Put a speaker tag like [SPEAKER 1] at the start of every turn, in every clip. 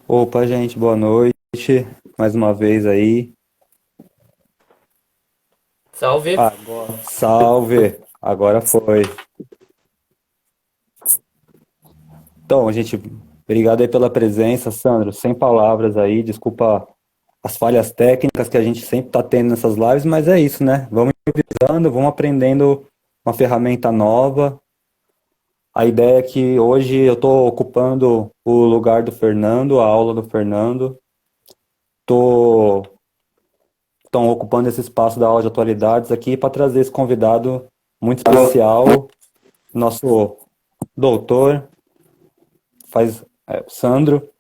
[SPEAKER 1] Opa, gente, boa noite. Mais uma vez aí.
[SPEAKER 2] Salve.
[SPEAKER 1] Agora, salve! Agora foi. Então, gente, obrigado aí pela presença, Sandro. Sem palavras aí, desculpa as falhas técnicas que a gente sempre tá tendo nessas lives, mas é isso, né? Vamos improvisando, vamos aprendendo uma ferramenta nova. A ideia é que hoje eu tô ocupando o lugar do Fernando, a aula do Fernando. Tô Estão ocupando esse espaço da aula de atualidades aqui para trazer esse convidado muito especial, nosso doutor, Sandro.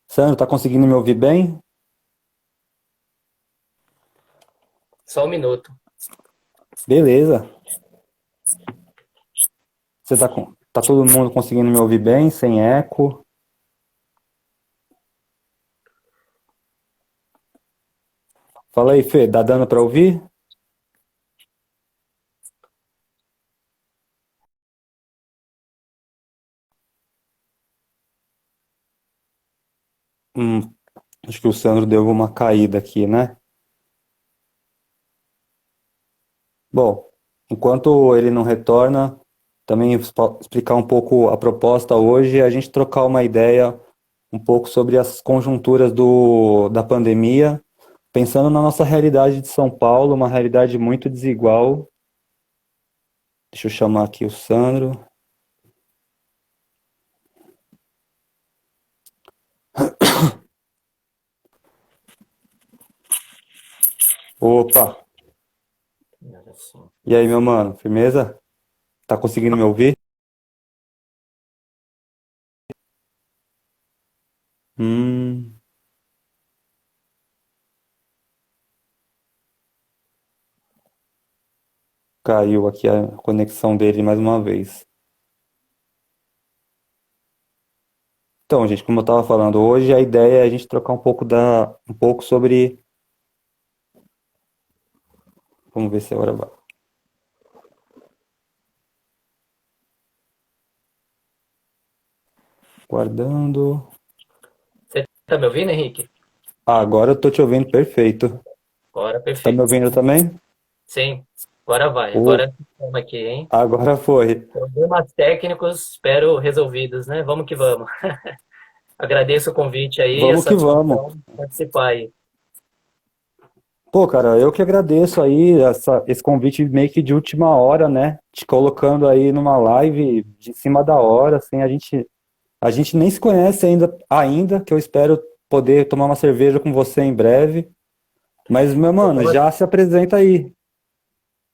[SPEAKER 1] Sandro, tá conseguindo me ouvir bem?
[SPEAKER 2] Só um minuto.
[SPEAKER 1] Beleza. Tá todo mundo conseguindo me ouvir bem, sem eco? Fala aí, Fê, tá dando para ouvir? Hum, acho que o Sandro deu uma caída aqui, né? Bom, enquanto ele não retorna, também explicar um pouco a proposta hoje, é a gente trocar uma ideia um pouco sobre as conjunturas da pandemia, pensando na nossa realidade de São Paulo, uma realidade muito desigual. Deixa eu chamar aqui o Sandro. Opa! E aí, meu mano, firmeza? Tá conseguindo me ouvir? Hum, caiu aqui a conexão dele mais uma vez. Então, gente, como eu estava falando, hoje a ideia é a gente trocar um pouco sobre. Vamos ver se agora vai. Guardando.
[SPEAKER 2] Você tá me ouvindo, Henrique?
[SPEAKER 1] Ah, agora eu tô te ouvindo perfeito.
[SPEAKER 2] Agora,
[SPEAKER 1] Tá me
[SPEAKER 2] perfeito.
[SPEAKER 1] ouvindo também?
[SPEAKER 2] Sim, agora vai.
[SPEAKER 1] Oh,
[SPEAKER 2] Agora estamos aqui, hein?
[SPEAKER 1] agora foi.
[SPEAKER 2] Problemas técnicos, espero resolvidos, né? Vamos que vamos. Agradeço o convite aí, a
[SPEAKER 1] Vamos que vamos.
[SPEAKER 2] satisfação de participar aí.
[SPEAKER 1] Pô, cara, eu que agradeço aí esse convite meio que de última hora, né? Te colocando aí numa live de cima da hora, assim, a gente nem se conhece ainda, que eu espero poder tomar uma cerveja com você em breve. Mas, meu
[SPEAKER 2] Você
[SPEAKER 1] mano,
[SPEAKER 2] toma-
[SPEAKER 1] já se apresenta aí.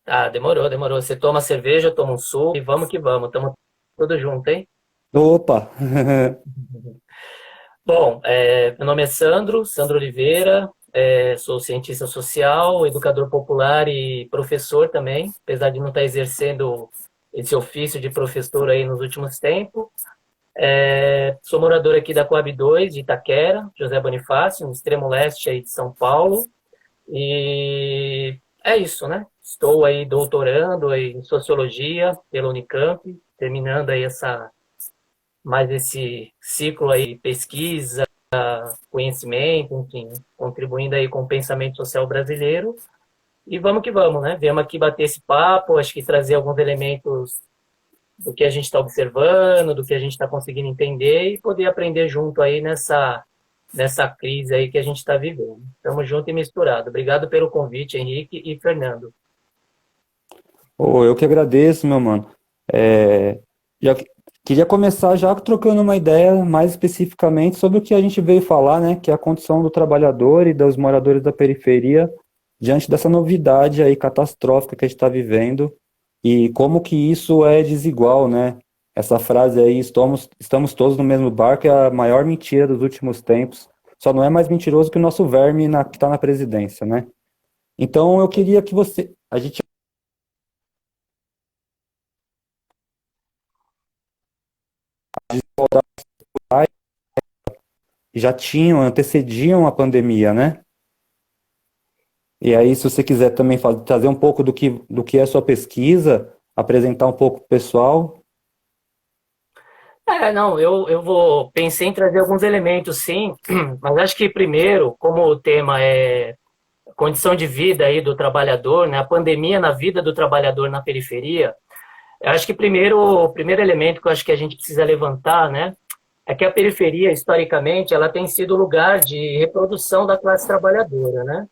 [SPEAKER 2] Ah, demorou, demorou. Você toma cerveja, eu tomo um suco e vamos que vamos. Estamos todos juntos, hein?
[SPEAKER 1] Opa!
[SPEAKER 2] Bom, meu nome é Sandro, Sandro Oliveira, sou cientista social, educador popular e professor também, apesar de não estar exercendo esse ofício de professor aí nos últimos tempos. Sou morador aqui da Coab 2, de Itaquera, José Bonifácio, no extremo leste aí de São Paulo, e é isso, né? Estou aí doutorando em sociologia pela Unicamp, terminando aí mais esse ciclo aí de pesquisa, conhecimento, enfim, contribuindo aí com o pensamento social brasileiro. E vamos que vamos, né? Viemos aqui bater esse papo, acho que trazer alguns elementos do que a gente está observando, do que a gente está conseguindo entender e poder aprender junto aí nessa crise aí que a gente está vivendo. Estamos junto e misturado. Obrigado pelo convite, Henrique e Fernando.
[SPEAKER 1] Ô, eu que agradeço, meu mano. É, já queria começar já trocando uma ideia mais especificamente sobre o que a gente veio falar, né? Que é a condição do trabalhador e dos moradores da periferia diante dessa novidade aí catastrófica que a gente está vivendo e como que isso é desigual, né? Essa frase aí, estamos todos no mesmo barco, é a maior mentira dos últimos tempos. Só não é mais mentiroso que o nosso verme que está na presidência, né? Então eu queria que a gente já antecediam a pandemia, né? E aí, se você quiser também trazer um pouco do que é a sua pesquisa, apresentar um pouco pro pessoal.
[SPEAKER 2] Não, pensei em trazer alguns elementos, sim, mas acho que primeiro, como o tema é condição de vida aí do trabalhador, né, a pandemia na vida do trabalhador na periferia, eu acho que o primeiro elemento que eu acho que a gente precisa levantar, né, é que a periferia, historicamente, ela tem sido lugar de reprodução da classe trabalhadora, né?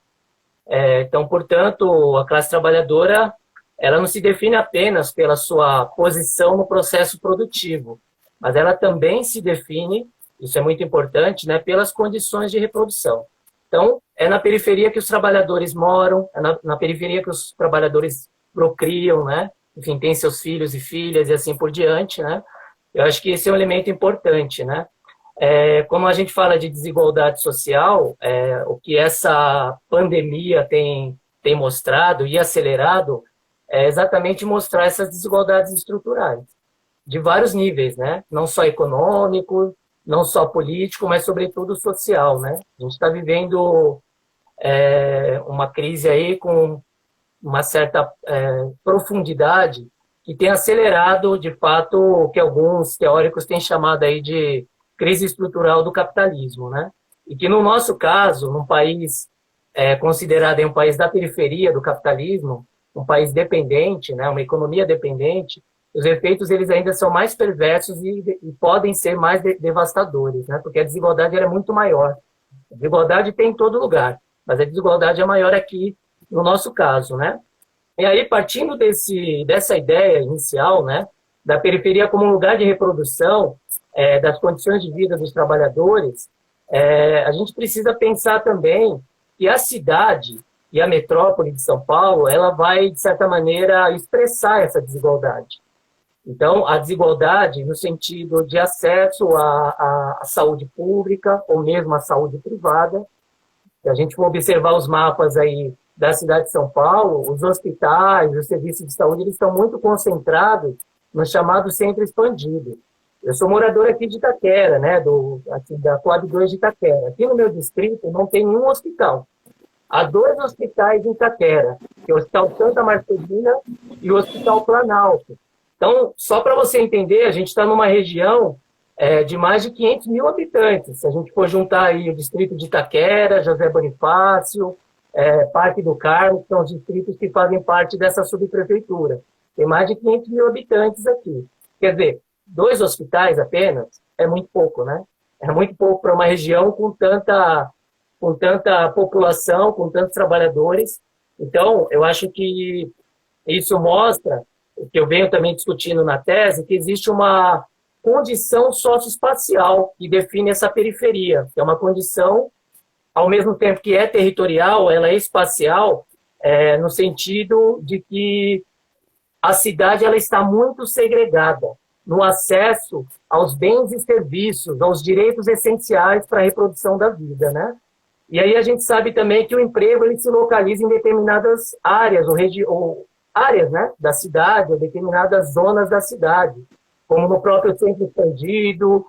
[SPEAKER 2] Então, portanto, a classe trabalhadora, ela não se define apenas pela sua posição no processo produtivo, mas ela também se define, isso é muito importante, né, pelas condições de reprodução. Então, é na periferia que os trabalhadores moram, é na periferia que os trabalhadores procriam, né? Enfim, têm seus filhos e filhas e assim por diante, né? Eu acho que esse é um elemento importante, né? Como a gente fala de desigualdade social, o que essa pandemia tem mostrado e acelerado é exatamente mostrar essas desigualdades estruturais, de vários níveis, né? Não só econômico, não só político, mas sobretudo social, né? A gente está vivendo uma crise aí com uma certa profundidade que tem acelerado, de fato, o que alguns teóricos têm chamado aí de crise estrutural do capitalismo, né? E que, no nosso caso, num país considerado aí um país da periferia do capitalismo, um país dependente, né, uma economia dependente, os efeitos eles ainda são mais perversos e podem ser mais devastadores, né? Porque a desigualdade é muito maior. A desigualdade tem em todo lugar, mas a desigualdade é maior aqui, no nosso caso, né? E aí, partindo dessa ideia inicial, né, da periferia como um lugar de reprodução das condições de vida dos trabalhadores, a gente precisa pensar também que a cidade e a metrópole de São Paulo, ela vai, de certa maneira, expressar essa desigualdade. Então, a desigualdade no sentido de acesso à saúde pública ou mesmo à saúde privada. Se a gente for observar os mapas aí da cidade de São Paulo, os hospitais, os serviços de saúde, eles estão muito concentrados no chamado centro expandido. Eu sou morador aqui de Itaquera, né, da Coab 2 de Itaquera. Aqui no meu distrito não tem nenhum hospital. Há 2 hospitais em Itaquera, que é o Hospital Santa Marcelina e o Hospital Planalto. Então, só para você entender, a gente está numa região de mais de 500 mil habitantes. Se a gente for juntar aí o distrito de Itaquera, José Bonifácio, Parque do Carmo, que são os distritos que fazem parte dessa subprefeitura. Tem mais de 500 mil habitantes aqui. Quer dizer, 2 hospitais apenas é muito pouco, né? É muito pouco para uma região com tanta população, com tantos trabalhadores. Então, eu acho que isso mostra, o que eu venho também discutindo na tese, que existe uma condição socioespacial que define essa periferia, que é uma condição, ao mesmo tempo que é territorial, ela é espacial, no sentido de que a cidade ela está muito segregada no acesso aos bens e serviços, aos direitos essenciais para a reprodução da vida, né? E aí a gente sabe também que o emprego ele se localiza em determinadas áreas ou áreas, né, da cidade, ou determinadas zonas da cidade, como no próprio centro expandido,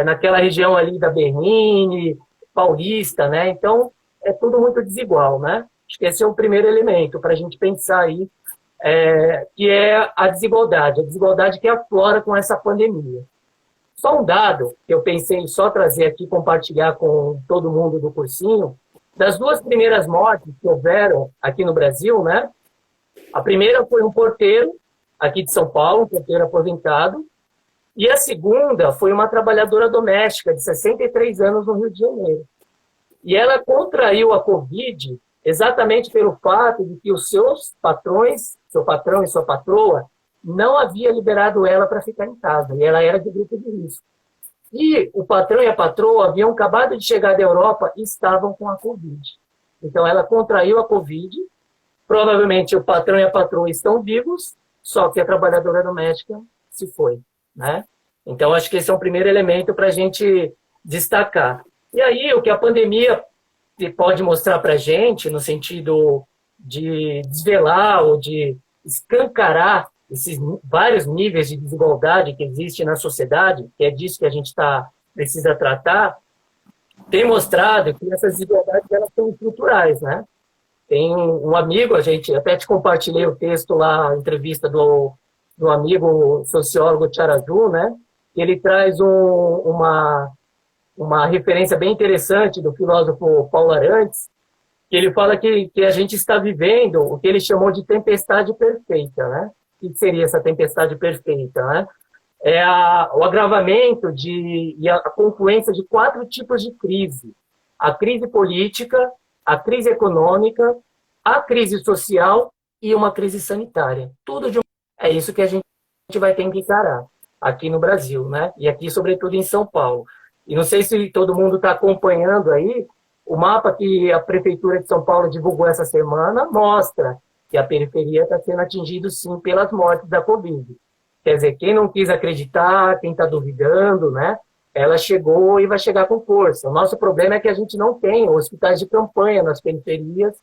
[SPEAKER 2] naquela região ali da Bernini, Paulista, né? Então, é tudo muito desigual, né? Acho que esse é o primeiro elemento para a gente pensar aí, que é a desigualdade que aflora com essa pandemia. Só um dado que eu pensei em só trazer aqui, compartilhar com todo mundo do cursinho, das 2 primeiras mortes que houveram aqui no Brasil, né? A primeira foi um porteiro aqui de São Paulo, um porteiro aposentado, e a segunda foi uma trabalhadora doméstica de 63 anos no Rio de Janeiro. E ela contraiu a Covid exatamente pelo fato de que os seus patrões, seu patrão e sua patroa, não havia liberado ela para ficar em casa, e ela era de grupo de risco. E o patrão e a patroa haviam acabado de chegar da Europa e estavam com a Covid. Então, ela contraiu a Covid, provavelmente o patrão e a patroa estão vivos, só que a trabalhadora doméstica se foi, né? Então, acho que esse é um primeiro elemento para a gente destacar. E aí, o que a pandemia pode mostrar para a gente, no sentido de desvelar ou de escancarar esses vários níveis de desigualdade que existem na sociedade, que é disso que a gente precisa tratar, tem mostrado que essas desigualdades elas são estruturais, né? Tem um amigo, a gente até te compartilhei o texto lá, a entrevista do amigo sociólogo Tiaraju, né? ele traz uma referência bem interessante do filósofo Paulo Arantes, que ele fala que a gente está vivendo o que ele chamou de tempestade perfeita, né? O que seria essa tempestade perfeita, né? É o agravamento e a confluência de 4 tipos de crise. A crise política, a crise econômica, a crise social e uma crise sanitária. É isso que a gente vai ter que encarar aqui no Brasil, né? E aqui, sobretudo, em São Paulo. E não sei se todo mundo está acompanhando aí, o mapa que a Prefeitura de São Paulo divulgou essa semana mostra que a periferia está sendo atingida, sim, pelas mortes da Covid. Quer dizer, quem não quis acreditar, quem está duvidando, né? Ela chegou e vai chegar com força. O nosso problema é que a gente não tem hospitais de campanha nas periferias,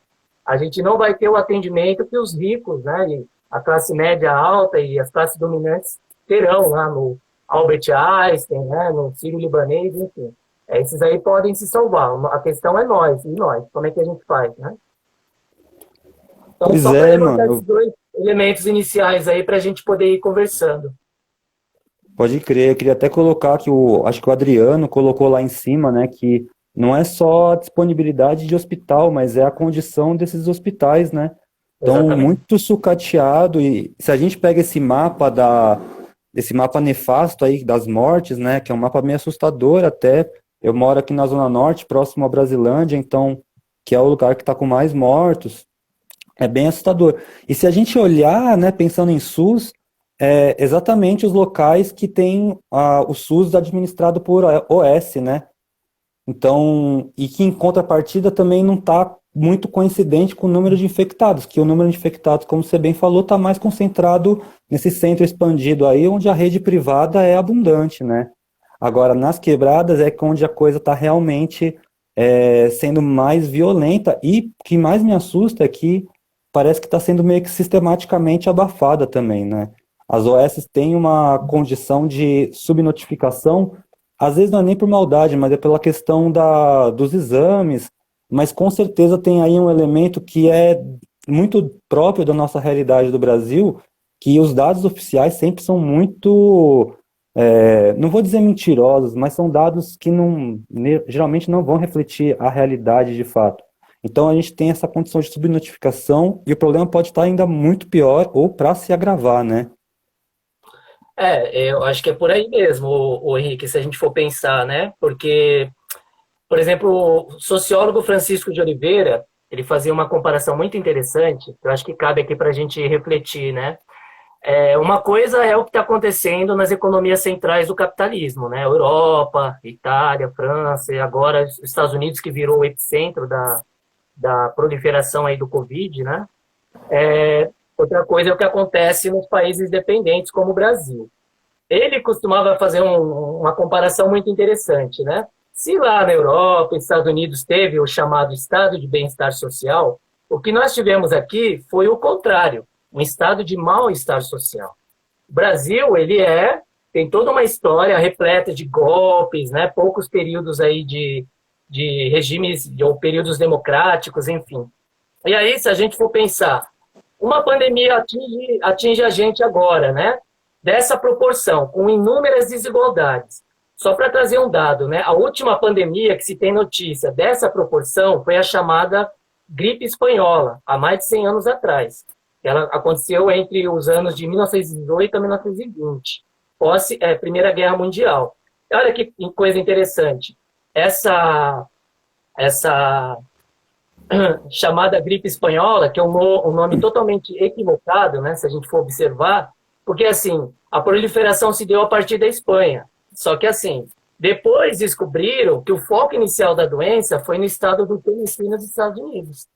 [SPEAKER 2] a gente não vai ter o atendimento que os ricos, né? E a classe média alta e as classes dominantes terão lá no Albert Einstein, né? No Sírio-Libanês, enfim. Esses aí podem se salvar. A questão é nós, e nós, como é que a gente faz, né? Então,
[SPEAKER 1] Pois
[SPEAKER 2] só para
[SPEAKER 1] é,
[SPEAKER 2] levantar esses
[SPEAKER 1] mano.
[SPEAKER 2] 2 elementos iniciais aí para a gente poder ir conversando.
[SPEAKER 1] Pode crer. Eu queria até colocar que acho que o Adriano colocou lá em cima, né, que não é só a disponibilidade de hospital, mas é a condição desses hospitais, né? Então,
[SPEAKER 2] Exatamente.
[SPEAKER 1] muito sucateado. E se a gente pega esse mapa nefasto aí das mortes, né, que é um mapa meio assustador até. Eu moro aqui na Zona Norte, próximo a Brasilândia, então, que é o lugar que está com mais mortos. É bem assustador. E se a gente olhar, né, pensando em SUS, é exatamente os locais que tem o SUS administrado por OS, né? Então, e que em contrapartida também não está muito coincidente com o número de infectados, que o número de infectados, como você bem falou, está mais concentrado nesse centro expandido aí, onde a rede privada é abundante, né? Agora, nas quebradas é que onde a coisa está realmente sendo mais violenta, e o que mais me assusta é que parece que está sendo meio que sistematicamente abafada também, né? As OS têm uma condição de subnotificação, às vezes não é nem por maldade, mas é pela questão dos exames, mas com certeza tem aí um elemento que é muito próprio da nossa realidade do Brasil, que os dados oficiais sempre são muito, não vou dizer mentirosos, mas são dados que geralmente não vão refletir a realidade de fato. Então a gente tem essa condição de subnotificação e o problema pode estar ainda muito pior ou para se agravar, né?
[SPEAKER 2] Eu acho que é por aí mesmo, o Henrique, se a gente for pensar, né? Porque, por exemplo, o sociólogo Francisco de Oliveira, ele fazia uma comparação muito interessante, que eu acho que cabe aqui para a gente refletir, né? Uma coisa é o que está acontecendo nas economias centrais do capitalismo, né? Europa, Itália, França, e agora os Estados Unidos, que virou o epicentro da proliferação aí do Covid, né? Outra coisa é o que acontece nos países dependentes, como o Brasil. Ele costumava fazer uma comparação muito interessante, né? Se lá na Europa, nos Estados Unidos, teve o chamado estado de bem-estar social, o que nós tivemos aqui foi o contrário, um estado de mal-estar social. O Brasil, tem toda uma história repleta de golpes, né? Poucos períodos aí de regimes ou períodos democráticos, enfim. E aí, se a gente for pensar, uma pandemia atinge a gente agora, né? Dessa proporção, com inúmeras desigualdades. Só para trazer um dado, né? A última pandemia que se tem notícia dessa proporção foi a chamada gripe espanhola, há mais de 100 anos atrás. Ela aconteceu entre os anos de 1918 a 1920, pós Primeira Guerra Mundial. Olha que coisa interessante. Essa chamada gripe espanhola, que é um nome totalmente equivocado, né, se a gente for observar, porque assim, a proliferação se deu a partir da Espanha. Só que assim, depois descobriram que o foco inicial da doença foi no estado do Tennessee, nos Estados Unidos.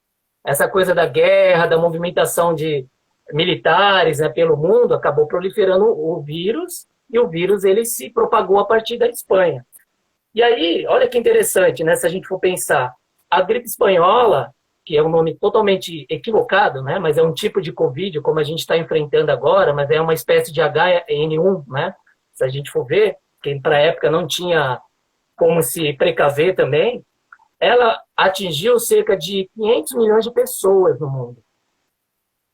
[SPEAKER 2] Essa coisa da guerra, da movimentação de militares, né, pelo mundo, acabou proliferando o vírus, e o vírus ele se propagou a partir da Espanha. E aí, olha que interessante, né, se a gente for pensar, a gripe espanhola, que é um nome totalmente equivocado, né, mas é um tipo de Covid, como a gente está enfrentando agora, mas é uma espécie de H1N1, né, se a gente for ver, que para a época não tinha como se precaver também, ela atingiu cerca de 500 milhões de pessoas no mundo.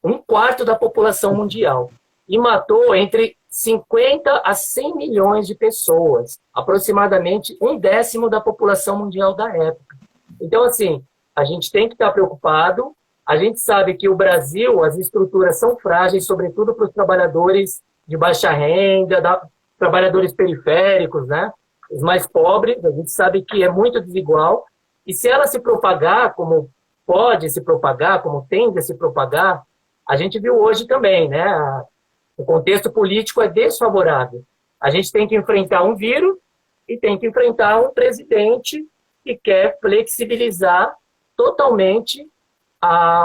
[SPEAKER 2] Um quarto da população mundial. E matou entre 50 a 100 milhões de pessoas, aproximadamente 1/10 da população mundial da época. Então, assim, a gente tem que estar preocupado. A gente sabe que o Brasil, as estruturas são frágeis, sobretudo para os trabalhadores de baixa renda, trabalhadores periféricos, né? Os mais pobres, a gente sabe que é muito desigual. E se ela se propagar, como pode se propagar, como tende a se propagar, a gente viu hoje também, né? O contexto político é desfavorável. A gente tem que enfrentar um vírus e tem que enfrentar um presidente que quer flexibilizar totalmente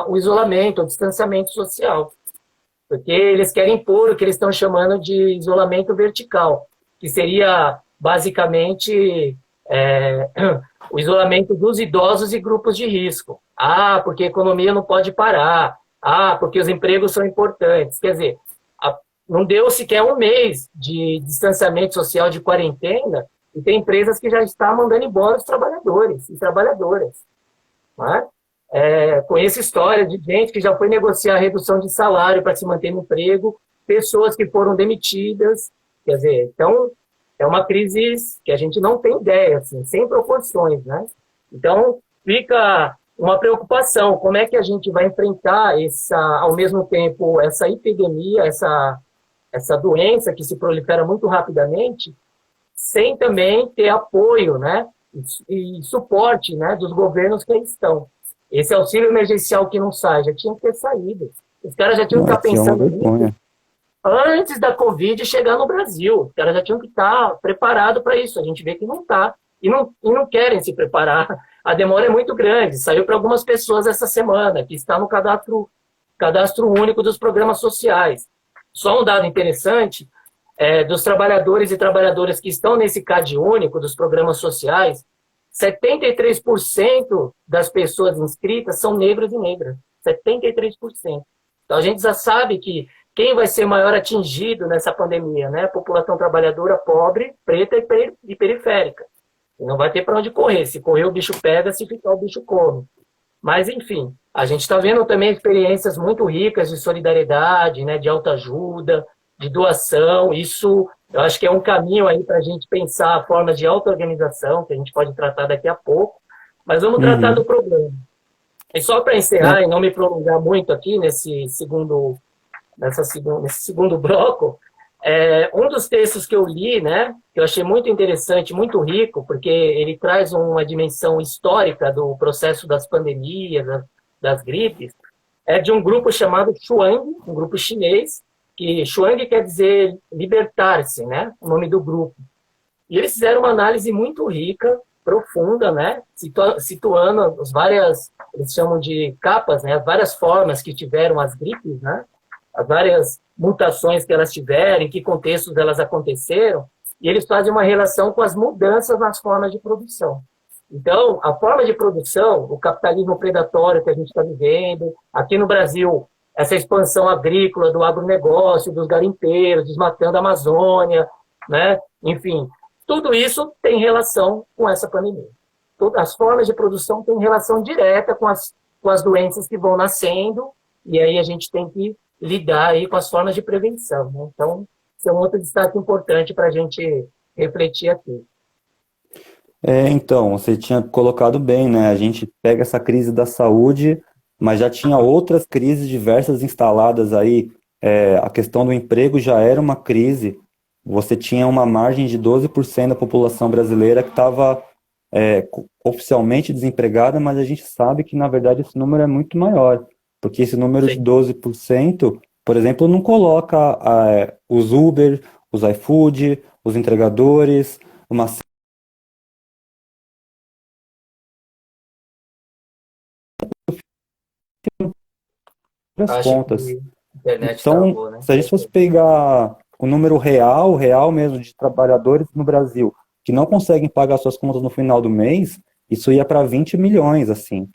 [SPEAKER 2] o isolamento, o distanciamento social. Porque eles querem impor o que eles estão chamando de isolamento vertical, que seria basicamente o isolamento dos idosos e grupos de risco. Ah, porque a economia não pode parar. Ah, porque os empregos são importantes. Quer dizer, não deu sequer um mês de distanciamento social, de quarentena, e tem empresas que já estão mandando embora os trabalhadores e trabalhadoras. Né? Conheço história de gente que já foi negociar a redução de salário para se manter no emprego, pessoas que foram demitidas. Quer dizer, então, é uma crise que a gente não tem ideia, assim, sem proporções, né? Então, fica uma preocupação, como é que a gente vai enfrentar ao mesmo tempo, essa epidemia, essa doença que se prolifera muito rapidamente, sem também ter apoio, né, e suporte, né, dos governos que aí estão. Esse auxílio emergencial que não sai, já tinha que ter saído. Os caras já tinham que estar pensando nisso antes da Covid chegar no Brasil. Os caras já tinham que estar preparados para isso. A gente vê que não está. E não querem se preparar. A demora é muito grande. Saiu para algumas pessoas essa semana, que está no cadastro único dos programas sociais. Só um dado interessante, dos trabalhadores e trabalhadoras que estão nesse CAD único dos programas sociais, 73% das pessoas inscritas são negros e negras. 73%. Então, a gente já sabe que quem vai ser maior atingido nessa pandemia, né? A população trabalhadora pobre, preta e periférica. E não vai ter para onde correr. Se correr, o bicho pega, se ficar, o bicho come. Mas, enfim, a gente está vendo também experiências muito ricas de solidariedade, né? De autoajuda, de doação. Isso, eu acho que é um caminho aí para a gente pensar formas de auto-organização, que a gente pode tratar daqui a pouco. Mas vamos tratar do problema. E só para encerrar e não me prolongar muito aqui nesse segundo bloco, um dos textos que eu li, né, que eu achei muito interessante, muito rico, porque ele traz uma dimensão histórica do processo das pandemias, das gripes, é de um grupo chamado Shuang, um grupo chinês, que Shuang quer dizer libertar-se, né, o nome do grupo. E eles fizeram uma análise muito rica, profunda, né, situando as várias, eles chamam de capas, né, as várias formas que tiveram as gripes, né, as várias mutações que elas tiveram, em que contextos elas aconteceram, e eles fazem uma relação com as mudanças nas formas de produção. Então, a forma de produção, o capitalismo predatório que a gente está vivendo, aqui no Brasil, essa expansão agrícola do agronegócio, dos garimpeiros, desmatando a Amazônia, né? Enfim, tudo isso tem relação com essa pandemia. As formas de produção têm relação direta com as doenças que vão nascendo, e aí a gente tem que lidar aí com as formas de prevenção, né? Então, esse é um outro destaque importante para a gente refletir aqui.
[SPEAKER 1] Então, você tinha colocado bem, né? A gente pega essa crise da saúde, mas já tinha outras crises diversas instaladas aí. A questão do emprego já era uma crise. Você tinha uma margem de 12% da população brasileira que estava oficialmente desempregada, mas a gente sabe que, na verdade, esse número é muito maior. Porque esse número de 12%, por exemplo, não coloca os Uber, os iFood, os entregadores, uma das contas. Então, se a gente fosse pegar o número real mesmo de trabalhadores no Brasil que não conseguem pagar suas contas no final do mês, isso ia para 20 milhões, assim.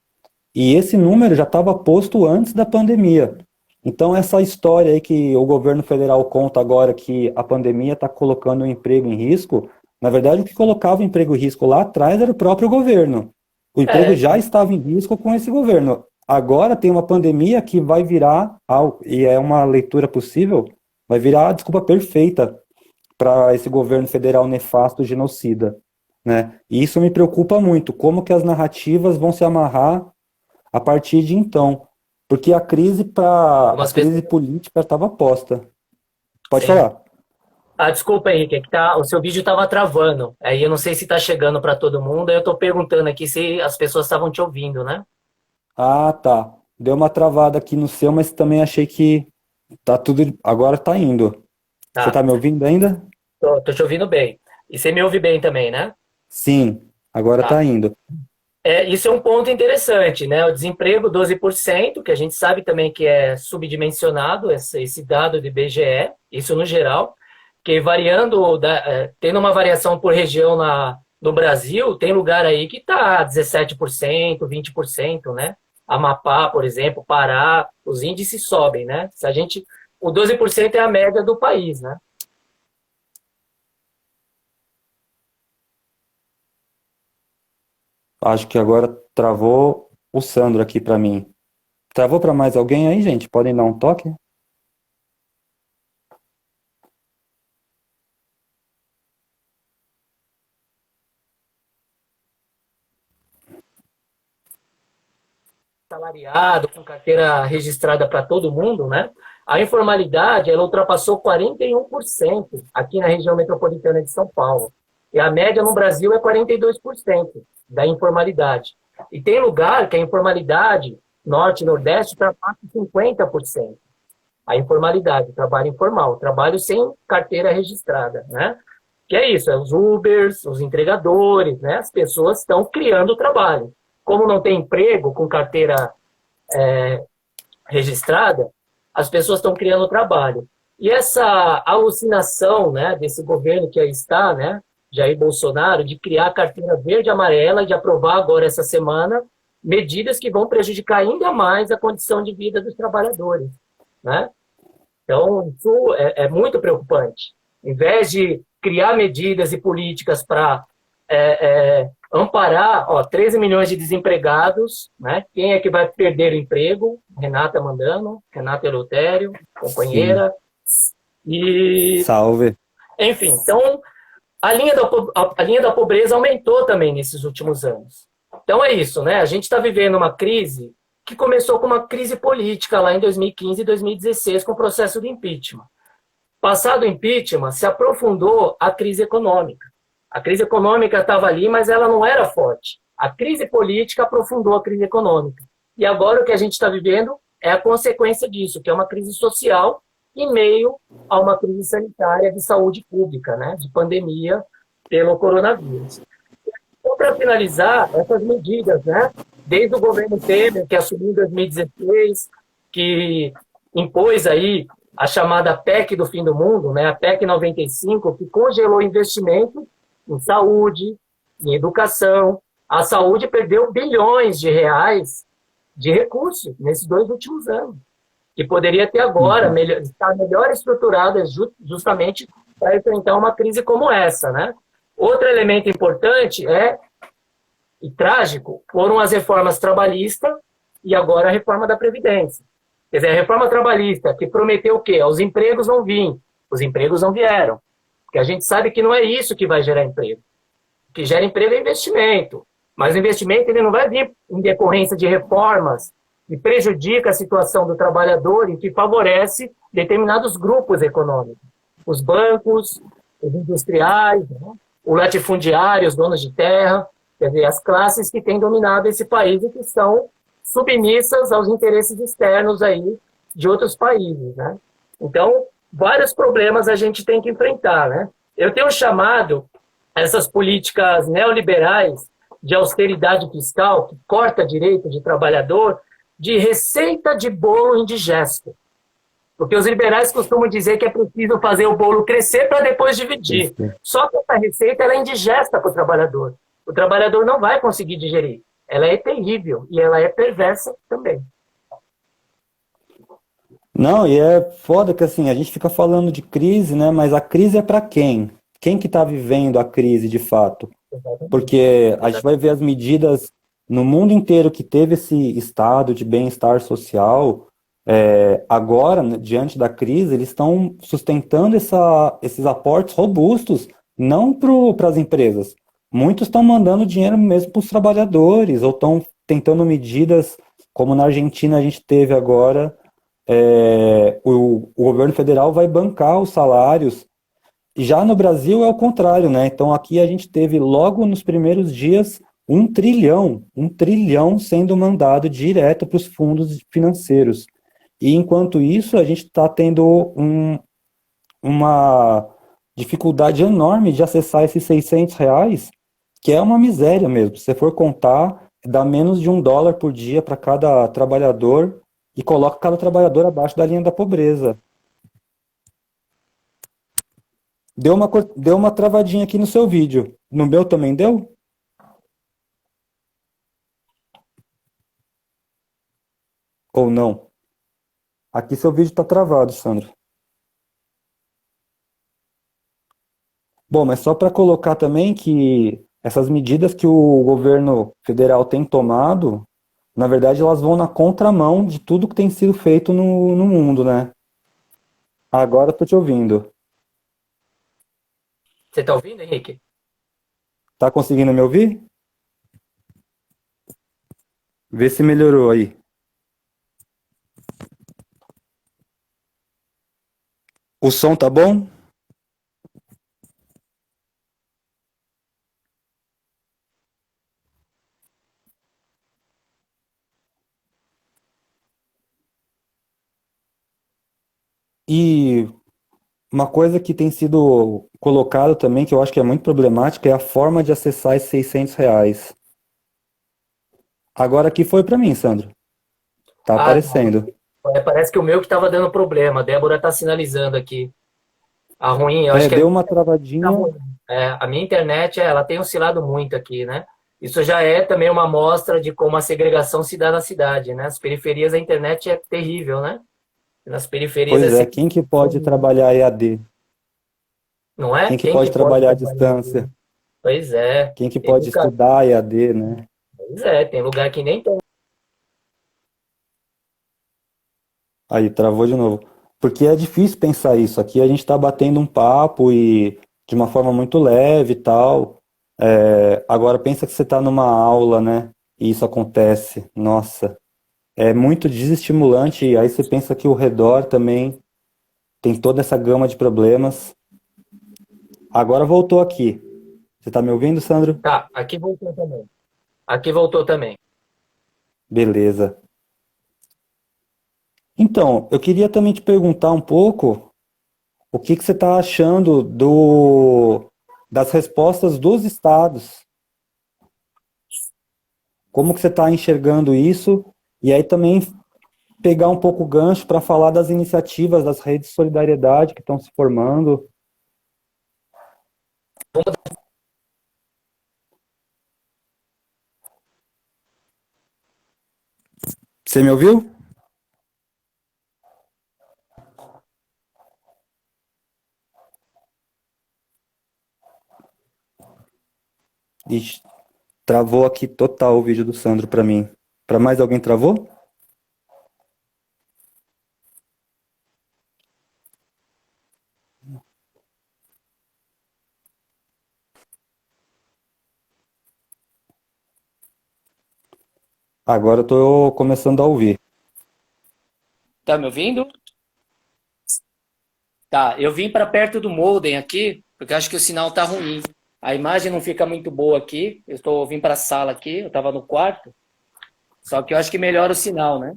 [SPEAKER 1] E esse número já estava posto antes da pandemia. Então, essa história aí que o governo federal conta agora que a pandemia está colocando o emprego em risco, na verdade, o que colocava o emprego em risco lá atrás era o próprio governo. O emprego já estava em risco com esse governo. Agora tem uma pandemia que vai virar, e é uma leitura possível, vai virar a desculpa perfeita para esse governo federal nefasto genocida, né? E isso me preocupa muito, como que as narrativas vão se amarrar a partir de então, porque a
[SPEAKER 2] Algumas
[SPEAKER 1] crise
[SPEAKER 2] pessoas.
[SPEAKER 1] política estava posta. Pode
[SPEAKER 2] Sim.
[SPEAKER 1] falar.
[SPEAKER 2] Desculpa, Henrique, é que o seu vídeo estava travando. Aí eu não sei se está chegando para todo mundo. Aí eu estou perguntando aqui se as pessoas estavam te ouvindo, né?
[SPEAKER 1] Ah, tá. Deu uma travada aqui no seu, mas também achei que tá tudo, agora tá indo. Você
[SPEAKER 2] Tá,
[SPEAKER 1] tá me ouvindo ainda?
[SPEAKER 2] tô te ouvindo bem. E você me ouve bem também, né?
[SPEAKER 1] Sim, agora
[SPEAKER 2] Tá.
[SPEAKER 1] tá indo.
[SPEAKER 2] Isso é um ponto interessante, né? O desemprego 12%, que a gente sabe também que é subdimensionado, esse dado do IBGE, isso no geral, que variando, tendo uma variação por região no Brasil, tem lugar aí que está 17%, 20%, né? Amapá, por exemplo, Pará, os índices sobem, né? O 12% é a média do país, né?
[SPEAKER 1] Acho que agora travou o Sandro aqui pra mim. Travou pra mais alguém aí, gente? Podem dar um toque?
[SPEAKER 2] Salariado, com carteira registrada para todo mundo, né? A informalidade, ela ultrapassou 41% aqui na região metropolitana de São Paulo. E a média no Brasil é 42% da informalidade. E tem lugar que a informalidade, norte e nordeste, ultrapassa 50%. A informalidade, o trabalho informal, o trabalho sem carteira registrada, né? Que é isso, é os Ubers, os entregadores, né? As pessoas estão criando trabalho. Como não tem emprego com carteira registrada, as pessoas estão criando trabalho. E essa alucinação, né, desse governo que aí está, né, Jair Bolsonaro, de criar a carteira verde e amarela, de aprovar agora essa semana medidas que vão prejudicar ainda mais a condição de vida dos trabalhadores, né? Então, isso é muito preocupante. Em vez de criar medidas e políticas para amparar 13 milhões de desempregados, né? Quem é que vai perder o emprego? Renata Mandano, Renata Eleutério,
[SPEAKER 1] Sim.
[SPEAKER 2] companheira. E,
[SPEAKER 1] Salve.
[SPEAKER 2] enfim, então a linha da pobreza aumentou também nesses últimos anos. Então é isso, né? A gente está vivendo uma crise que começou com uma crise política lá em 2015 e 2016 com o processo do impeachment. Passado o impeachment, se aprofundou a crise econômica. A crise econômica estava ali, mas ela não era forte. A crise política aprofundou a crise econômica. E agora o que a gente está vivendo é a consequência disso, que é uma crise social em meio a uma crise sanitária de saúde pública, né, de pandemia pelo coronavírus. Então, para finalizar, essas medidas, né, desde o governo Temer, que assumiu em 2016, que impôs aí a chamada PEC do fim do mundo, né, a PEC 95, que congelou investimento em saúde, em educação. A saúde perdeu bilhões de reais de recursos nesses 2 últimos anos, que poderia ter agora,
[SPEAKER 1] Uhum.
[SPEAKER 2] estar melhor estruturada justamente para enfrentar uma crise como essa, né? Outro elemento importante e trágico foram as reformas trabalhistas e agora a reforma da Previdência. Quer dizer, a reforma trabalhista que prometeu o quê? Os empregos vão vir. Os empregos não vieram. Porque a gente sabe que não é isso que vai gerar emprego. O que gera emprego é investimento. Mas o investimento ele não vai vir em decorrência de reformas que prejudica a situação do trabalhador e que favorece determinados grupos econômicos. Os bancos, os industriais, né? O latifundiário, os donos de terra, quer dizer, as classes que têm dominado esse país e que são submissas aos interesses externos aí de outros países, né? Então, vários problemas a gente tem que enfrentar, né? Eu tenho chamado essas políticas neoliberais de austeridade fiscal, que corta direito de trabalhador, de receita de bolo indigesto. Porque os liberais costumam dizer que é preciso fazer o bolo crescer para depois dividir. Só que essa receita ela é indigesta para o trabalhador. O trabalhador não vai conseguir digerir. Ela é terrível e ela é perversa também.
[SPEAKER 1] Não, e é foda que assim, a gente fica falando de crise, né? Mas a crise é para quem? Quem que tá vivendo a crise de fato?
[SPEAKER 2] Exatamente.
[SPEAKER 1] Porque a gente
[SPEAKER 2] Exatamente.
[SPEAKER 1] vai ver as medidas no mundo inteiro que teve esse estado de bem-estar social, Agora, né, diante da crise, eles estão sustentando esses aportes robustos, não para as empresas. Muitos estão mandando dinheiro mesmo para os trabalhadores, ou estão tentando medidas, como na Argentina a gente teve agora, o governo federal vai bancar os salários. E já no Brasil é o contrário, né? Então aqui a gente teve logo nos primeiros dias um trilhão sendo mandado direto para os fundos financeiros. E enquanto isso, a gente está tendo uma dificuldade enorme de acessar esses R$ 600, que é uma miséria mesmo. Se você for contar, dá menos de US$ 1 por dia para cada trabalhador e coloca cada trabalhador abaixo da linha da pobreza. Deu uma travadinha aqui no seu vídeo. No meu também deu? Ou não? Aqui seu vídeo está travado, Sandro. Bom, mas só para colocar também que essas medidas que o governo federal tem tomado, na verdade, elas vão na contramão de tudo que tem sido feito no mundo, né? Agora eu tô te ouvindo.
[SPEAKER 2] Você está ouvindo, Henrique?
[SPEAKER 1] Tá conseguindo me ouvir? Vê se melhorou aí. O som tá bom? E uma coisa que tem sido colocado também, que eu acho que é muito problemática, é a forma de acessar esses R$ 600. Agora aqui foi para mim, Sandro. Tá
[SPEAKER 2] Ah,
[SPEAKER 1] aparecendo.
[SPEAKER 2] parece que o meu que estava dando problema. A Débora está sinalizando aqui. A ruim, eu acho que
[SPEAKER 1] Deu
[SPEAKER 2] é
[SPEAKER 1] uma
[SPEAKER 2] tá
[SPEAKER 1] travadinha.
[SPEAKER 2] ruim. A minha internet, ela tem oscilado muito aqui, né? Isso já é também uma amostra de como a segregação se dá na cidade, né? As periferias, a internet é terrível, né? Nas periferias é
[SPEAKER 1] Pois é,
[SPEAKER 2] sempre...
[SPEAKER 1] quem que pode trabalhar EAD?
[SPEAKER 2] Não é?
[SPEAKER 1] Quem que
[SPEAKER 2] Quem que
[SPEAKER 1] pode
[SPEAKER 2] pode
[SPEAKER 1] trabalhar à
[SPEAKER 2] trabalhar?
[SPEAKER 1] distância?
[SPEAKER 2] Pois é.
[SPEAKER 1] Quem que
[SPEAKER 2] Tem
[SPEAKER 1] pode
[SPEAKER 2] lugar,
[SPEAKER 1] estudar EAD, né?
[SPEAKER 2] pois é, tem lugar que nem tem.
[SPEAKER 1] Aí, travou de novo. Porque é difícil pensar isso. Aqui a gente está batendo um papo e de uma forma muito leve e tal. Agora pensa que você está numa aula, né? E isso acontece. Nossa, é muito desestimulante. E aí você pensa que o redor também tem toda essa gama de problemas. Agora voltou aqui. Você está me ouvindo, Sandro?
[SPEAKER 2] Tá, aqui voltou também. Aqui voltou também.
[SPEAKER 1] Beleza. Então, eu queria também te perguntar um pouco o que que você está achando das respostas dos estados. Como que você está enxergando isso? E aí também pegar um pouco o gancho para falar das iniciativas das redes de solidariedade que estão se formando. Você me ouviu? Ixi, travou aqui total o vídeo do Sandro para mim. Para mais alguém travou? Agora eu estou começando a ouvir.
[SPEAKER 2] Tá me ouvindo? Tá, eu vim para perto do modem aqui, porque eu acho que o sinal tá ruim. A imagem não fica muito boa aqui. Eu estou vindo para a sala aqui, eu estava no quarto. Só que eu acho que melhora o sinal, né?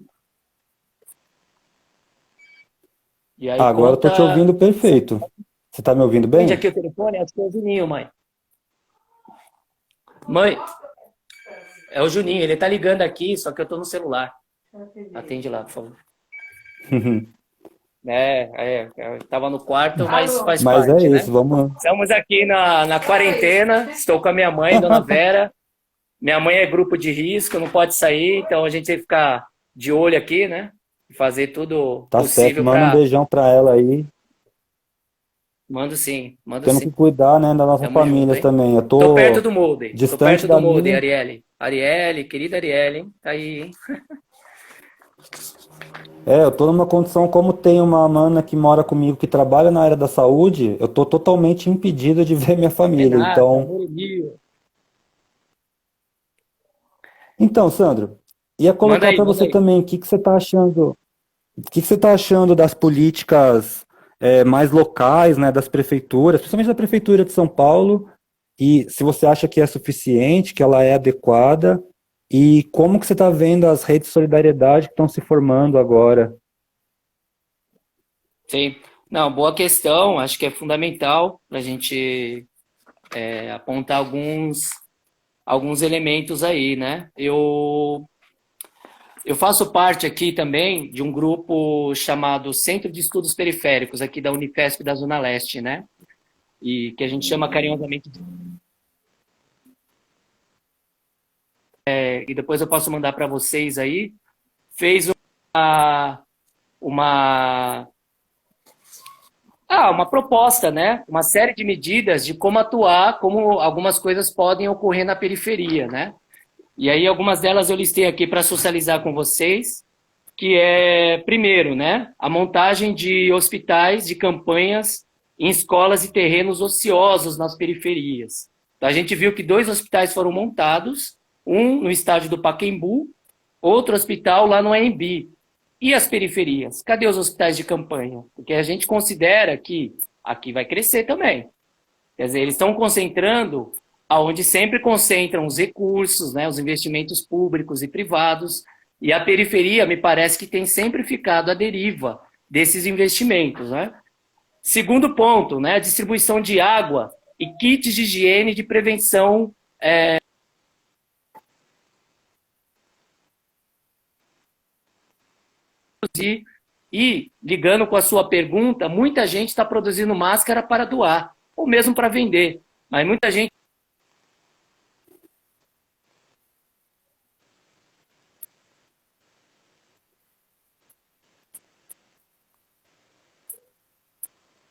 [SPEAKER 2] E aí
[SPEAKER 1] Agora eu estou te
[SPEAKER 2] conta.
[SPEAKER 1] ouvindo perfeito. Você está me ouvindo
[SPEAKER 2] Atende
[SPEAKER 1] bem?
[SPEAKER 2] aqui o telefone, acho que é o Juninho, mãe. Mãe, é o Juninho, ele tá ligando aqui, só que eu tô no celular. Atende lá, por favor. Eu tava no quarto, mas faz
[SPEAKER 1] Mas é
[SPEAKER 2] parte, né?
[SPEAKER 1] isso, vamos.
[SPEAKER 2] Estamos aqui na quarentena, estou com a minha mãe, Dona Vera. Minha mãe é grupo de risco, não pode sair, então a gente tem que ficar de olho aqui, né? Fazer tudo
[SPEAKER 1] Tá certo,
[SPEAKER 2] possível
[SPEAKER 1] manda um
[SPEAKER 2] para...
[SPEAKER 1] beijão para ela aí.
[SPEAKER 2] Mando sim, mando
[SPEAKER 1] Temos que
[SPEAKER 2] sim.
[SPEAKER 1] cuidar, né, das nossas
[SPEAKER 2] Tamo junto,
[SPEAKER 1] famílias
[SPEAKER 2] hein?
[SPEAKER 1] também. Eu
[SPEAKER 2] Tô perto
[SPEAKER 1] tô
[SPEAKER 2] do molde. Tô
[SPEAKER 1] distante
[SPEAKER 2] perto do
[SPEAKER 1] da
[SPEAKER 2] molde,
[SPEAKER 1] minha.
[SPEAKER 2] Arielle. Arielle, querida Arielle, hein? Tá aí, hein?
[SPEAKER 1] Eu tô numa condição como tem uma mana que mora comigo que trabalha na área da saúde, eu tô totalmente impedido de ver minha família.
[SPEAKER 2] Renata,
[SPEAKER 1] Então,
[SPEAKER 2] Murilo.
[SPEAKER 1] Sandro, ia
[SPEAKER 2] Manda
[SPEAKER 1] colocar
[SPEAKER 2] aí,
[SPEAKER 1] para
[SPEAKER 2] manda
[SPEAKER 1] você
[SPEAKER 2] aí.
[SPEAKER 1] também, o que que você tá achando? O que que você está achando das políticas mais locais, né, das prefeituras, principalmente da Prefeitura de São Paulo, e se você acha que é suficiente, que ela é adequada, e como que você está vendo as redes de solidariedade que estão se formando agora?
[SPEAKER 2] Sim. Não, boa questão. Acho que é fundamental para a gente apontar alguns elementos aí, né? Eu faço parte aqui também de um grupo chamado Centro de Estudos Periféricos, aqui da Unifesp da Zona Leste, né? E que a gente chama carinhosamente e depois eu posso mandar para vocês aí, fez uma, uma proposta, né? Uma série de medidas de como atuar, como algumas coisas podem ocorrer na periferia, né? E aí algumas delas eu listei aqui para socializar com vocês, que é, primeiro, né, a montagem de hospitais de campanhas em escolas e terrenos ociosos nas periferias. Então, a gente viu que 2 hospitais foram montados, um no estádio do Pacaembu, outro hospital lá no AMB. E as periferias? Cadê os hospitais de campanha? Porque a gente considera que aqui vai crescer também. Quer dizer, eles estão concentrando aonde sempre concentram os recursos, né, os investimentos públicos e privados, e a periferia me parece que tem sempre ficado à deriva desses investimentos, né? Segundo ponto, né, a distribuição de água e kits de higiene de prevenção. E, ligando com a sua pergunta, muita gente está produzindo máscara para doar, ou mesmo para vender, mas muita gente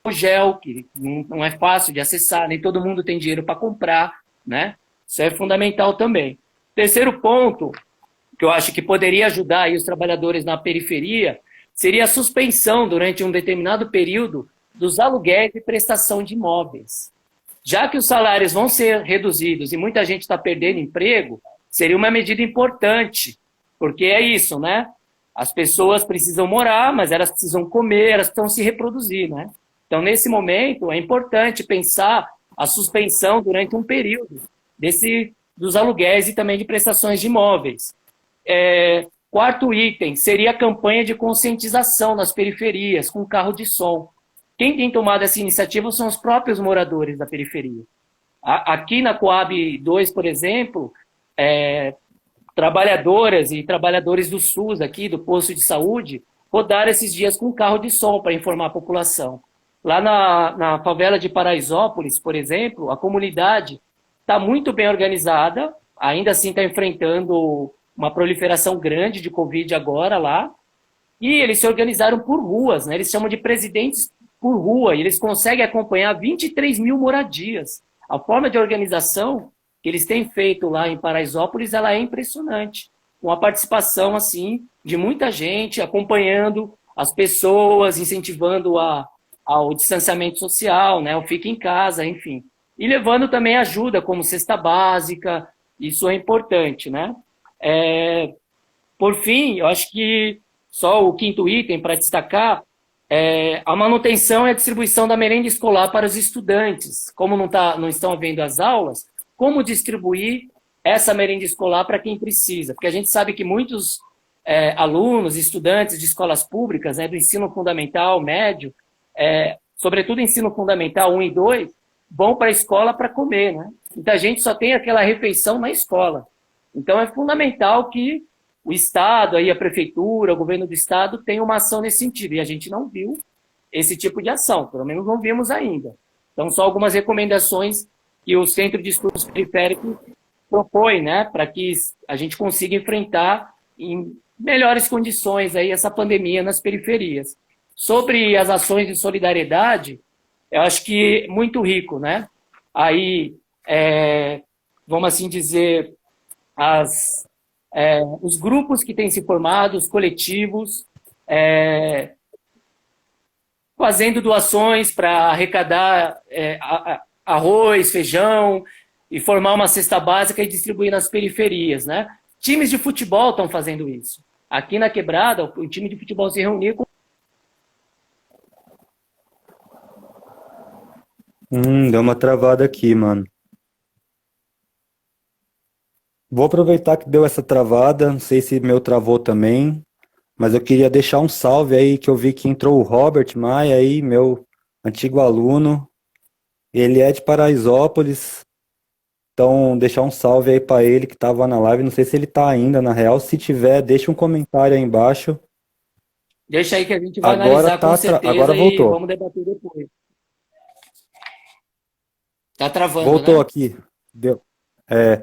[SPEAKER 2] o gel, que não é fácil de acessar, nem todo mundo tem dinheiro para comprar, né? Isso é fundamental também. Terceiro ponto, que eu acho que poderia ajudar aí os trabalhadores na periferia, seria a suspensão durante um determinado período dos aluguéis e prestação de imóveis. Já que os salários vão ser reduzidos e muita gente está perdendo emprego, seria uma medida importante, porque é isso, né? As pessoas precisam morar, mas elas precisam comer, elas precisam se reproduzir, né? Então, nesse momento, é importante pensar a suspensão durante um período dos aluguéis e também de prestações de imóveis. Quarto item seria a campanha de conscientização nas periferias, com carro de som. Quem tem tomado essa iniciativa são os próprios moradores da periferia. Aqui na Coab 2, por exemplo, trabalhadoras e trabalhadores do SUS aqui, do posto de saúde, rodaram esses dias com carro de som para informar a população. Lá na favela de Paraisópolis, por exemplo, a comunidade está muito bem organizada, ainda assim está enfrentando uma proliferação grande de Covid agora lá, e eles se organizaram por ruas, né? Eles chamam de presidentes por rua, e eles conseguem acompanhar 23 mil moradias. A forma de organização que eles têm feito lá em Paraisópolis, ela é impressionante, com a participação assim de muita gente, acompanhando as pessoas, incentivando ao distanciamento social, né? O fica em casa, enfim. E levando também ajuda, como cesta básica, isso é importante, né? Por fim, eu acho que só o quinto item para destacar a manutenção e a distribuição da merenda escolar para os estudantes. Como não estão havendo as aulas, como distribuir essa merenda escolar para quem precisa? Porque a gente sabe que muitos alunos, estudantes de escolas públicas, né, do ensino fundamental, médio, sobretudo ensino fundamental 1 e 2, vão para a escola para comer, né? Então a gente só tem aquela refeição na escola. Então é fundamental que o Estado, aí a Prefeitura, o governo do Estado tenha uma ação nesse sentido. E a gente não viu esse tipo de ação, pelo menos não vimos ainda. Então só algumas recomendações que o Centro de Estudos Periféricos propõe, né, para que a gente consiga enfrentar em melhores condições aí essa pandemia nas periferias. Sobre as ações de solidariedade, eu acho que muito rico, né? Aí, vamos assim dizer, os grupos que têm se formado, os coletivos, fazendo doações para arrecadar arroz, feijão, e formar uma cesta básica e distribuir nas periferias, né? Times de futebol estão fazendo isso. Aqui na Quebrada, o time de futebol se reuniu com...
[SPEAKER 1] Deu uma travada aqui, mano. Vou aproveitar que deu essa travada, não sei se meu travou também, mas eu queria deixar um salve aí, que eu vi que entrou o Robert Maia aí, meu antigo aluno. Ele é de Paraisópolis, então deixar um salve aí pra ele que tava na live, não sei se ele tá ainda, na real, se tiver, deixa um comentário aí embaixo.
[SPEAKER 2] Deixa aí que a gente vai analisar com certeza
[SPEAKER 1] agora
[SPEAKER 2] e
[SPEAKER 1] voltou.
[SPEAKER 2] vamos debater depois. Tá travando,
[SPEAKER 1] Voltou
[SPEAKER 2] né?
[SPEAKER 1] aqui. Deu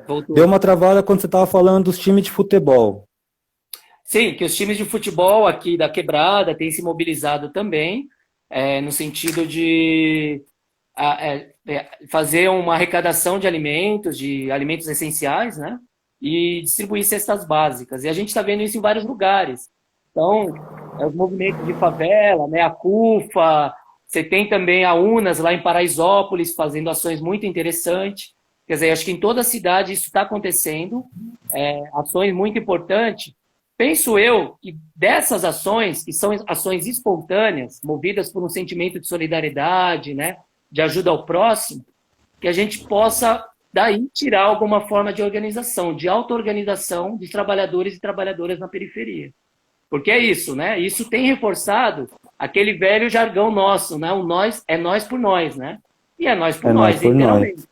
[SPEAKER 2] Voltou.
[SPEAKER 1] uma travada quando você tava falando dos times de futebol.
[SPEAKER 2] Sim, que os times de futebol aqui da Quebrada têm se mobilizado também, no sentido de fazer uma arrecadação de alimentos essenciais, né? E distribuir cestas básicas. E a gente está vendo isso em vários lugares. Então, os movimentos de favela, né? A CUFA, você tem também a UNAS lá em Paraisópolis fazendo ações muito interessantes. Quer dizer, acho que em toda a cidade isso está acontecendo, ações muito importantes. Penso eu que dessas ações, que são ações espontâneas, movidas por um sentimento de solidariedade, né, de ajuda ao próximo, que a gente possa daí tirar alguma forma de organização, de auto-organização de trabalhadores e trabalhadoras na periferia. Porque é isso, né? Isso tem reforçado aquele velho jargão nosso, né? O nós é nós por nós, né? E é nós por
[SPEAKER 1] É nós
[SPEAKER 2] nós,
[SPEAKER 1] por nós.
[SPEAKER 2] literalmente.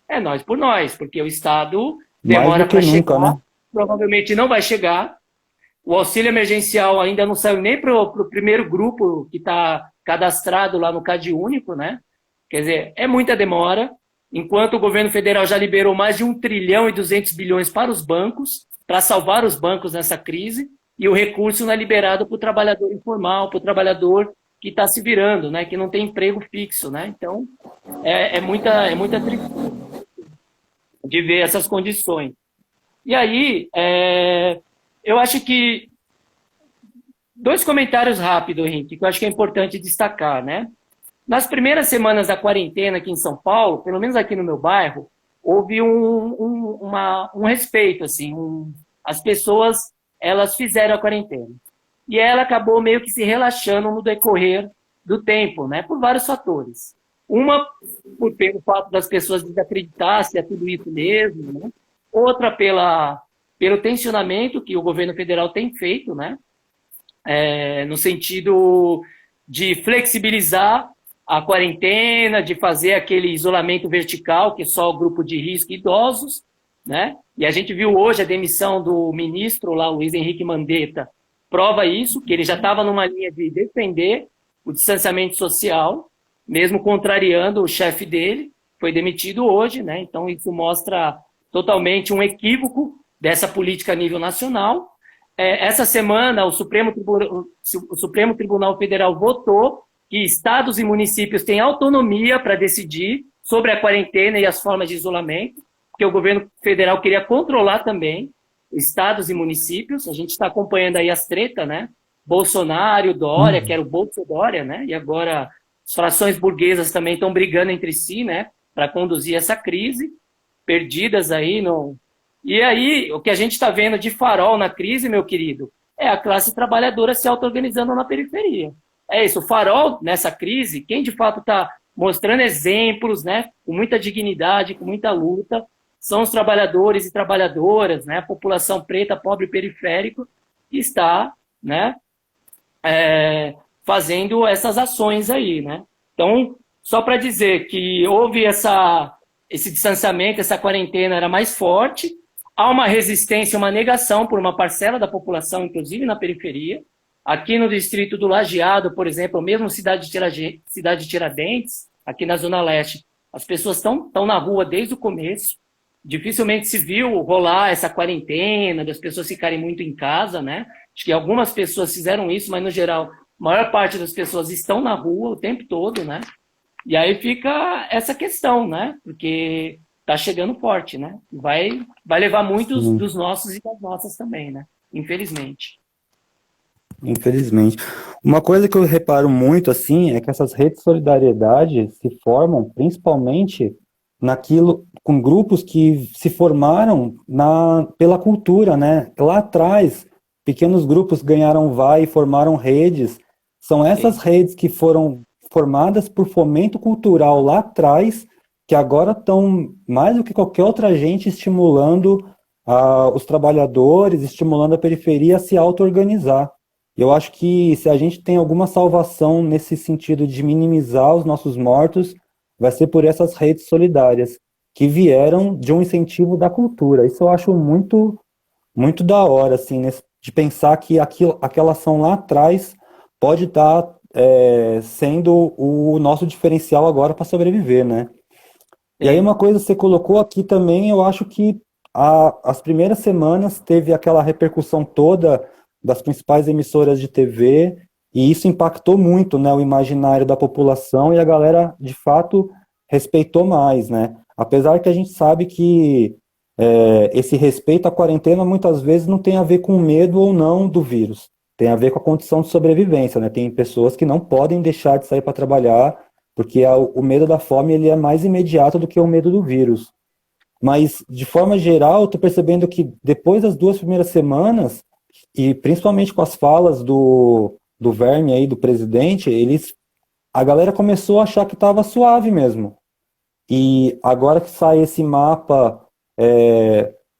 [SPEAKER 2] É nós por nós, porque o Estado
[SPEAKER 1] Mais
[SPEAKER 2] demora
[SPEAKER 1] do que
[SPEAKER 2] para
[SPEAKER 1] nunca,
[SPEAKER 2] chegar,
[SPEAKER 1] né?
[SPEAKER 2] provavelmente não vai chegar. O auxílio emergencial ainda não saiu nem para o primeiro grupo que está cadastrado lá no CadÚnico, né? Quer dizer, é muita demora, enquanto o governo federal já liberou mais de 1 trilhão e 200 bilhões para os bancos, para salvar os bancos nessa crise, e o recurso não é liberado para o trabalhador informal, para o trabalhador que está se virando, né? Que não tem emprego fixo, né? Então, é muita tristeza de ver essas condições. E aí, eu acho que dois comentários rápidos, Henrique, que eu acho que é importante destacar, né? Nas primeiras semanas da quarentena aqui em São Paulo, pelo menos aqui no meu bairro, houve um respeito, assim, as pessoas, elas fizeram a quarentena. E ela acabou meio que se relaxando no decorrer do tempo, né? Por vários fatores. Uma, pelo fato das pessoas desacreditar se é tudo isso mesmo, né? Outra, pelo tensionamento que o governo federal tem feito, né? No sentido de flexibilizar a quarentena, de fazer aquele isolamento vertical, que é só o grupo de risco idosos, né? E a gente viu hoje a demissão do ministro lá, Luiz Henrique Mandetta, prova isso, que ele já estava numa linha de defender o distanciamento social, mesmo contrariando o chefe dele, foi demitido hoje, né? Então isso mostra totalmente um equívoco dessa política a nível nacional. Essa semana, o Supremo Tribunal Federal votou que estados e municípios têm autonomia para decidir sobre a quarentena e as formas de isolamento, porque o governo federal queria controlar também estados e municípios. A gente está acompanhando aí as tretas, né? Bolsonaro, Dória, que era o Bolsodória, né? E agora as frações burguesas também estão brigando entre si, né? Para conduzir essa crise, perdidas aí no... E aí, o que a gente está vendo de farol na crise, meu querido, é a classe trabalhadora se auto-organizando na periferia. É isso, o farol nessa crise, quem de fato está mostrando exemplos, né, com muita dignidade, com muita luta, são os trabalhadores e trabalhadoras, né, a população preta, pobre e periférico, que está, né, fazendo essas ações aí, né. Então, só para dizer que houve esse distanciamento, essa quarentena era mais forte, há uma resistência, uma negação por uma parcela da população, inclusive na periferia. Aqui no distrito do Lajeado, por exemplo, mesmo cidade de Tiradentes, aqui na Zona Leste, as pessoas estão na rua desde o começo. Dificilmente se viu rolar essa quarentena, das pessoas ficarem muito em casa, né? Acho que algumas pessoas fizeram isso, mas no geral, a maior parte das pessoas estão na rua o tempo todo, né? E aí fica essa questão, né? Porque tá chegando forte, né? Vai levar muitos dos nossos e das nossas também, né? Infelizmente.
[SPEAKER 1] infelizmente. Uma coisa que eu reparo muito, assim, é que essas redes de solidariedade se formam principalmente naquilo, com grupos que se formaram pela cultura, né? Lá atrás, pequenos grupos ganharam vai e formaram redes. São essas
[SPEAKER 3] Sim.
[SPEAKER 1] redes que foram formadas por fomento cultural lá atrás, que agora estão, mais do que qualquer outra gente, estimulando os trabalhadores, estimulando a periferia a se auto-organizar. Eu acho que se a gente tem alguma salvação nesse sentido de minimizar os nossos mortos, vai ser por essas redes solidárias, que vieram de um incentivo da cultura. Isso eu acho muito, muito da hora, assim, de pensar que aquela ação lá atrás pode estar sendo o nosso diferencial agora para sobreviver, né? E aí
[SPEAKER 3] Sim.
[SPEAKER 1] uma coisa que você colocou aqui também, eu acho que as primeiras semanas teve aquela repercussão toda das principais emissoras de TV, e isso impactou muito, né, o imaginário da população, e a galera, de fato, respeitou mais, né? Apesar que a gente sabe que esse respeito à quarentena muitas vezes não tem a ver com medo ou não do vírus, tem a ver com a condição de sobrevivência, né? Tem pessoas que não podem deixar de sair para trabalhar porque o medo da fome ele é mais imediato do que o medo do vírus. Mas, de forma geral, estou percebendo que depois das 2 primeiras semanas, e principalmente com as falas do Verme aí, do presidente, a galera começou a achar que estava suave mesmo. E agora que sai esse mapa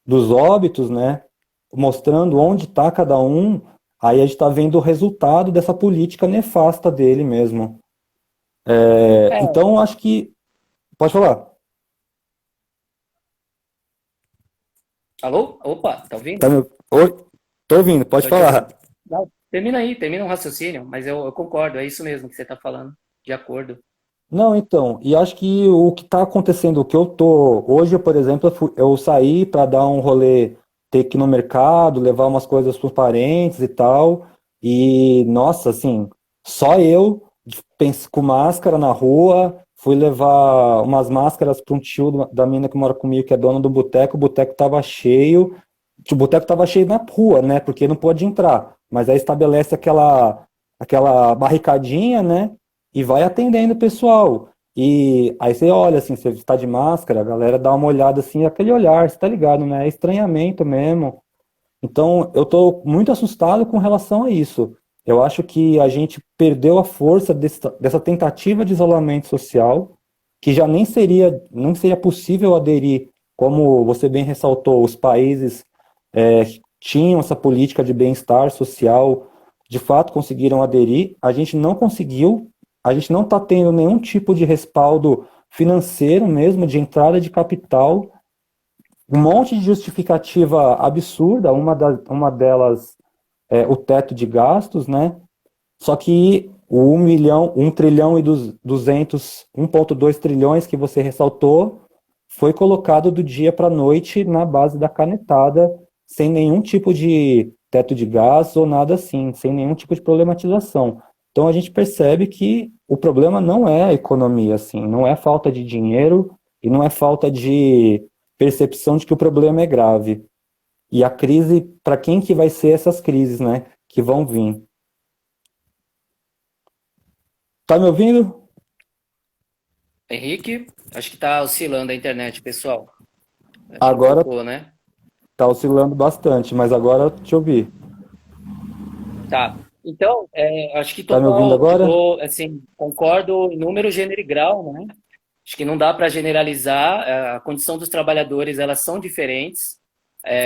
[SPEAKER 1] dos óbitos, né, mostrando onde está cada um, aí a gente está vendo o resultado dessa política nefasta dele mesmo.
[SPEAKER 3] É,
[SPEAKER 1] Então, acho que. Pode falar.
[SPEAKER 3] alô? Opa, tá
[SPEAKER 1] Tá
[SPEAKER 3] ouvindo?
[SPEAKER 1] me... Oi? Tô ouvindo, pode
[SPEAKER 3] Tô te
[SPEAKER 1] falar.
[SPEAKER 3] ouvindo. Não, termina aí, termina um raciocínio, mas eu concordo, é isso mesmo que você tá falando. De acordo.
[SPEAKER 1] Não, então, e acho que o que está acontecendo, o que eu tô. Hoje, por exemplo, eu saí para dar um rolê, ter que ir no mercado, levar umas coisas para os parentes e tal. E, nossa, assim, só eu com máscara na rua, fui levar umas máscaras para um tio da mina que mora comigo, que é dona do boteco, o boteco tava cheio. O boteco tava cheio na rua, né? Porque não pode entrar. Mas aí estabelece aquela barricadinha, né? E vai atendendo o pessoal. E aí você olha assim, você está de máscara, a galera dá uma olhada assim, aquele olhar, você tá ligado, né? É estranhamento mesmo. Então, eu tô muito assustado com relação a isso. Eu acho que a gente perdeu a força dessa tentativa de isolamento social, que já não seria possível aderir, como você bem ressaltou, os países tinham essa política de bem-estar social, de fato conseguiram aderir. A gente não conseguiu, a gente não está tendo nenhum tipo de respaldo financeiro mesmo, de entrada de capital, um monte de justificativa absurda, uma delas é o teto de gastos, né? Só que o 1 milhão, 1 trilhão e 200, 1,2 trilhões que você ressaltou foi colocado do dia para a noite na base da canetada, sem nenhum tipo de teto de gastos ou nada assim, sem nenhum tipo de problematização. Então a gente percebe que o problema não é a economia, assim, não é falta de dinheiro e não é falta de percepção de que o problema é grave. E a crise, para quem que vai ser essas crises, né, que vão vir? Tá me ouvindo?
[SPEAKER 3] Henrique, acho que tá oscilando a internet, pessoal. Acho que
[SPEAKER 1] Agora
[SPEAKER 3] cortou, né?
[SPEAKER 1] tá oscilando bastante, mas agora te ouvi.
[SPEAKER 3] Tá. Então, acho que
[SPEAKER 1] Tá me ouvindo
[SPEAKER 3] total,
[SPEAKER 1] agora?
[SPEAKER 3] assim, concordo em número, gênero e grau, né? Acho que não dá para generalizar. A condição dos trabalhadores, elas são diferentes.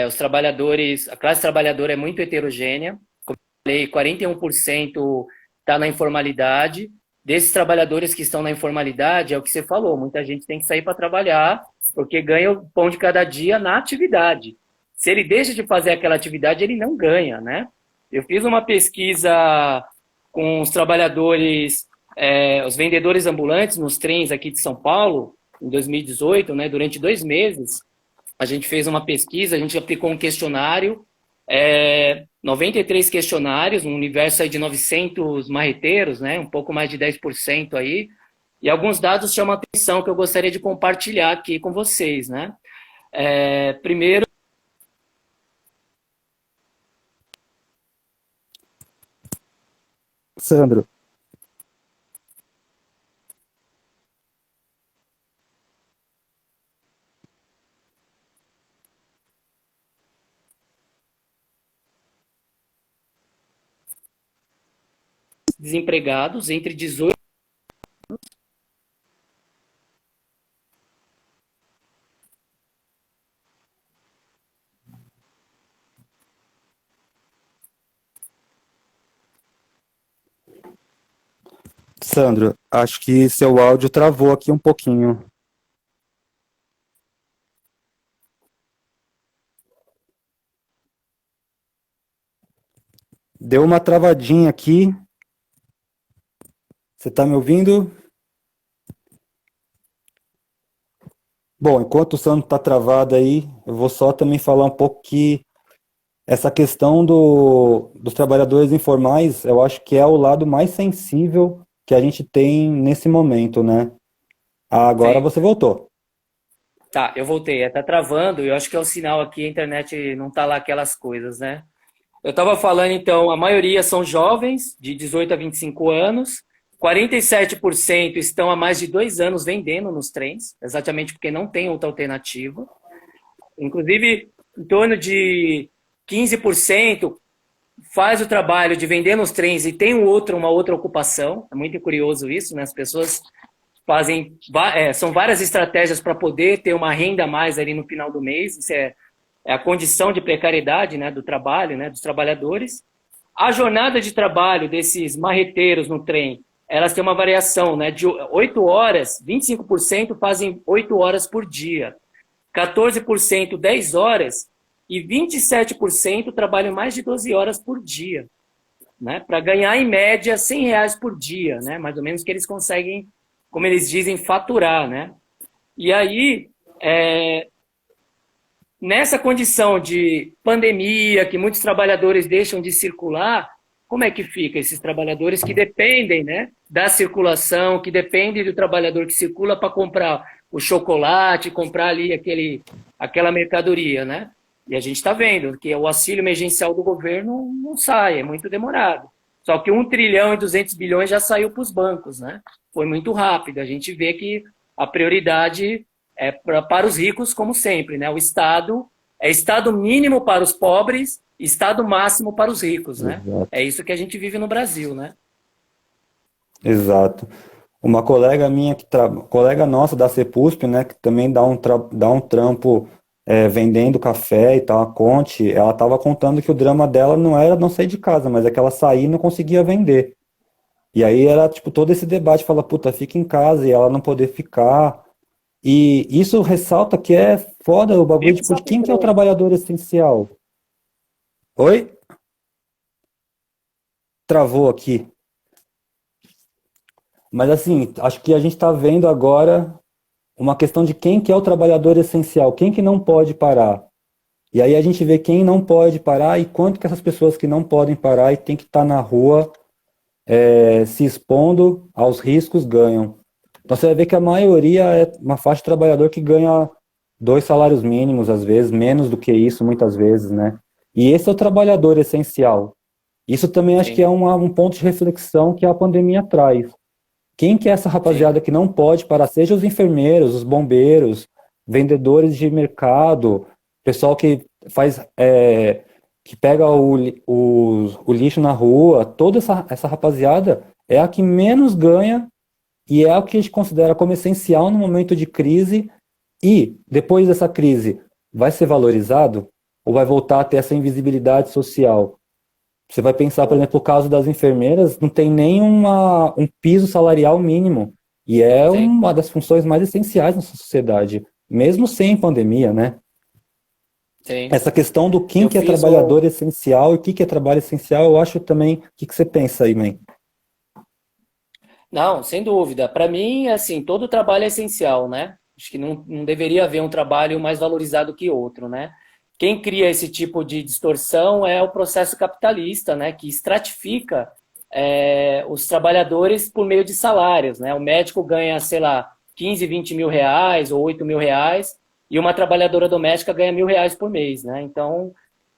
[SPEAKER 3] Os trabalhadores, a classe trabalhadora é muito heterogênea. Como eu falei, 41% está na informalidade. Desses trabalhadores que estão na informalidade, é o que você falou, muita gente tem que sair para trabalhar porque ganha o pão de cada dia na atividade. Se ele deixa de fazer aquela atividade, ele não ganha, né? Eu fiz uma pesquisa com os trabalhadores, os vendedores ambulantes nos trens aqui de São Paulo, em 2018, né, durante 2 meses. A gente fez uma pesquisa, a gente aplicou um questionário, 93 questionários, um universo aí de 900 marreteiros, né, um pouco mais de 10% aí, e alguns dados chamam a atenção que eu gostaria de compartilhar aqui com vocês, né. Primeiro,
[SPEAKER 1] Sandro.
[SPEAKER 3] Desempregados entre 18.
[SPEAKER 1] Sandro, acho que seu áudio travou aqui um pouquinho. Deu uma travadinha aqui. Você está me ouvindo? Bom, enquanto o Sandro está travado aí, eu vou só também falar um pouco que essa questão dos trabalhadores informais, eu acho que é o lado mais sensível que a gente tem nesse momento, né? Agora
[SPEAKER 3] Sim.
[SPEAKER 1] você voltou.
[SPEAKER 3] Tá, eu voltei. Tá travando, eu acho que é o sinal aqui, a internet não tá lá aquelas coisas, né? Eu estava falando, então, a maioria são jovens, de 18 a 25 anos, 47% estão há mais de 2 anos vendendo nos trens, exatamente porque não tem outra alternativa. Inclusive, em torno de 15% faz o trabalho de vender nos trens e tem uma outra ocupação. É muito curioso isso, né? As pessoas são várias estratégias para poder ter uma renda a mais ali no final do mês. Isso é a condição de precariedade, né, do trabalho, né, dos trabalhadores. A jornada de trabalho desses marreteiros no trem, elas têm uma variação, né, de 8 horas, 25% fazem 8 horas por dia, 14% 10 horas e 27% trabalham mais de 12 horas por dia, né, para ganhar em média R$ 100 por dia, né, mais ou menos que eles conseguem, como eles dizem, faturar, né. E aí, nessa condição de pandemia, que muitos trabalhadores deixam de circular, como é que fica esses trabalhadores que dependem, né, da circulação, que dependem do trabalhador que circula para comprar o chocolate, comprar ali aquela mercadoria, né? E a gente está vendo que o auxílio emergencial do governo não sai, é muito demorado. Só que 1,2 trilhão já saiu para os bancos, né? Foi muito rápido. A gente vê que a prioridade é para os ricos, como sempre, né? O Estado é Estado mínimo para os pobres, Estado máximo para os ricos, né?
[SPEAKER 1] Exato.
[SPEAKER 3] É isso que a gente vive no Brasil, né?
[SPEAKER 1] Exato. Uma colega minha, colega nossa da CEPUSP, né, que também dá um trampo vendendo café e tal, a Conte, ela estava contando que o drama dela não era não sair de casa, mas é que ela saía e não conseguia vender. E aí era tipo todo esse debate, fala, puta, fica em casa e ela não poder ficar. E isso ressalta que é foda o bagulho,
[SPEAKER 3] Vivo
[SPEAKER 1] tipo, de quem que é o
[SPEAKER 3] sofrendo.
[SPEAKER 1] trabalhador essencial? Oi? Travou aqui. Mas assim, acho que a gente está vendo agora uma questão de quem que é o trabalhador essencial, quem que não pode parar. E aí a gente vê quem não pode parar e quanto que essas pessoas que não podem parar e tem que estar na rua se expondo aos riscos ganham. Então você vai ver que a maioria é uma faixa de trabalhador que ganha 2 salários mínimos, às vezes, menos do que isso, muitas vezes, né? E esse é o trabalhador essencial. Isso também acho que
[SPEAKER 3] Sim,
[SPEAKER 1] é um ponto de reflexão que a pandemia traz. Quem que é essa
[SPEAKER 3] sim,
[SPEAKER 1] rapaziada que não pode parar? Seja os enfermeiros, os bombeiros, vendedores de mercado, pessoal que faz, que pega o lixo na rua, toda essa rapaziada é a que menos ganha e é o que a gente considera como essencial no momento de crise. E depois dessa crise, vai ser valorizado ou vai voltar a ter essa invisibilidade social? Você vai pensar, por exemplo, o caso das enfermeiras, não tem nem um piso salarial mínimo. E é
[SPEAKER 3] sim,
[SPEAKER 1] uma das funções mais essenciais na sociedade, mesmo sem pandemia, né?
[SPEAKER 3] sim.
[SPEAKER 1] Essa questão do quem
[SPEAKER 3] Eu
[SPEAKER 1] que é
[SPEAKER 3] fiz
[SPEAKER 1] trabalhador
[SPEAKER 3] o...
[SPEAKER 1] essencial e o que que é trabalho essencial, eu acho também. O que que você pensa aí, man?
[SPEAKER 3] Não, sem dúvida. Para mim, assim, todo trabalho é essencial, né? Acho que não deveria haver um trabalho mais valorizado que outro, né? Quem cria esse tipo de distorção é o processo capitalista, né? Que estratifica os trabalhadores por meio de salários, né? O médico ganha, sei lá, 15, 20 mil reais ou 8 mil reais e uma trabalhadora doméstica ganha R$ 1.000 por mês, né? Então,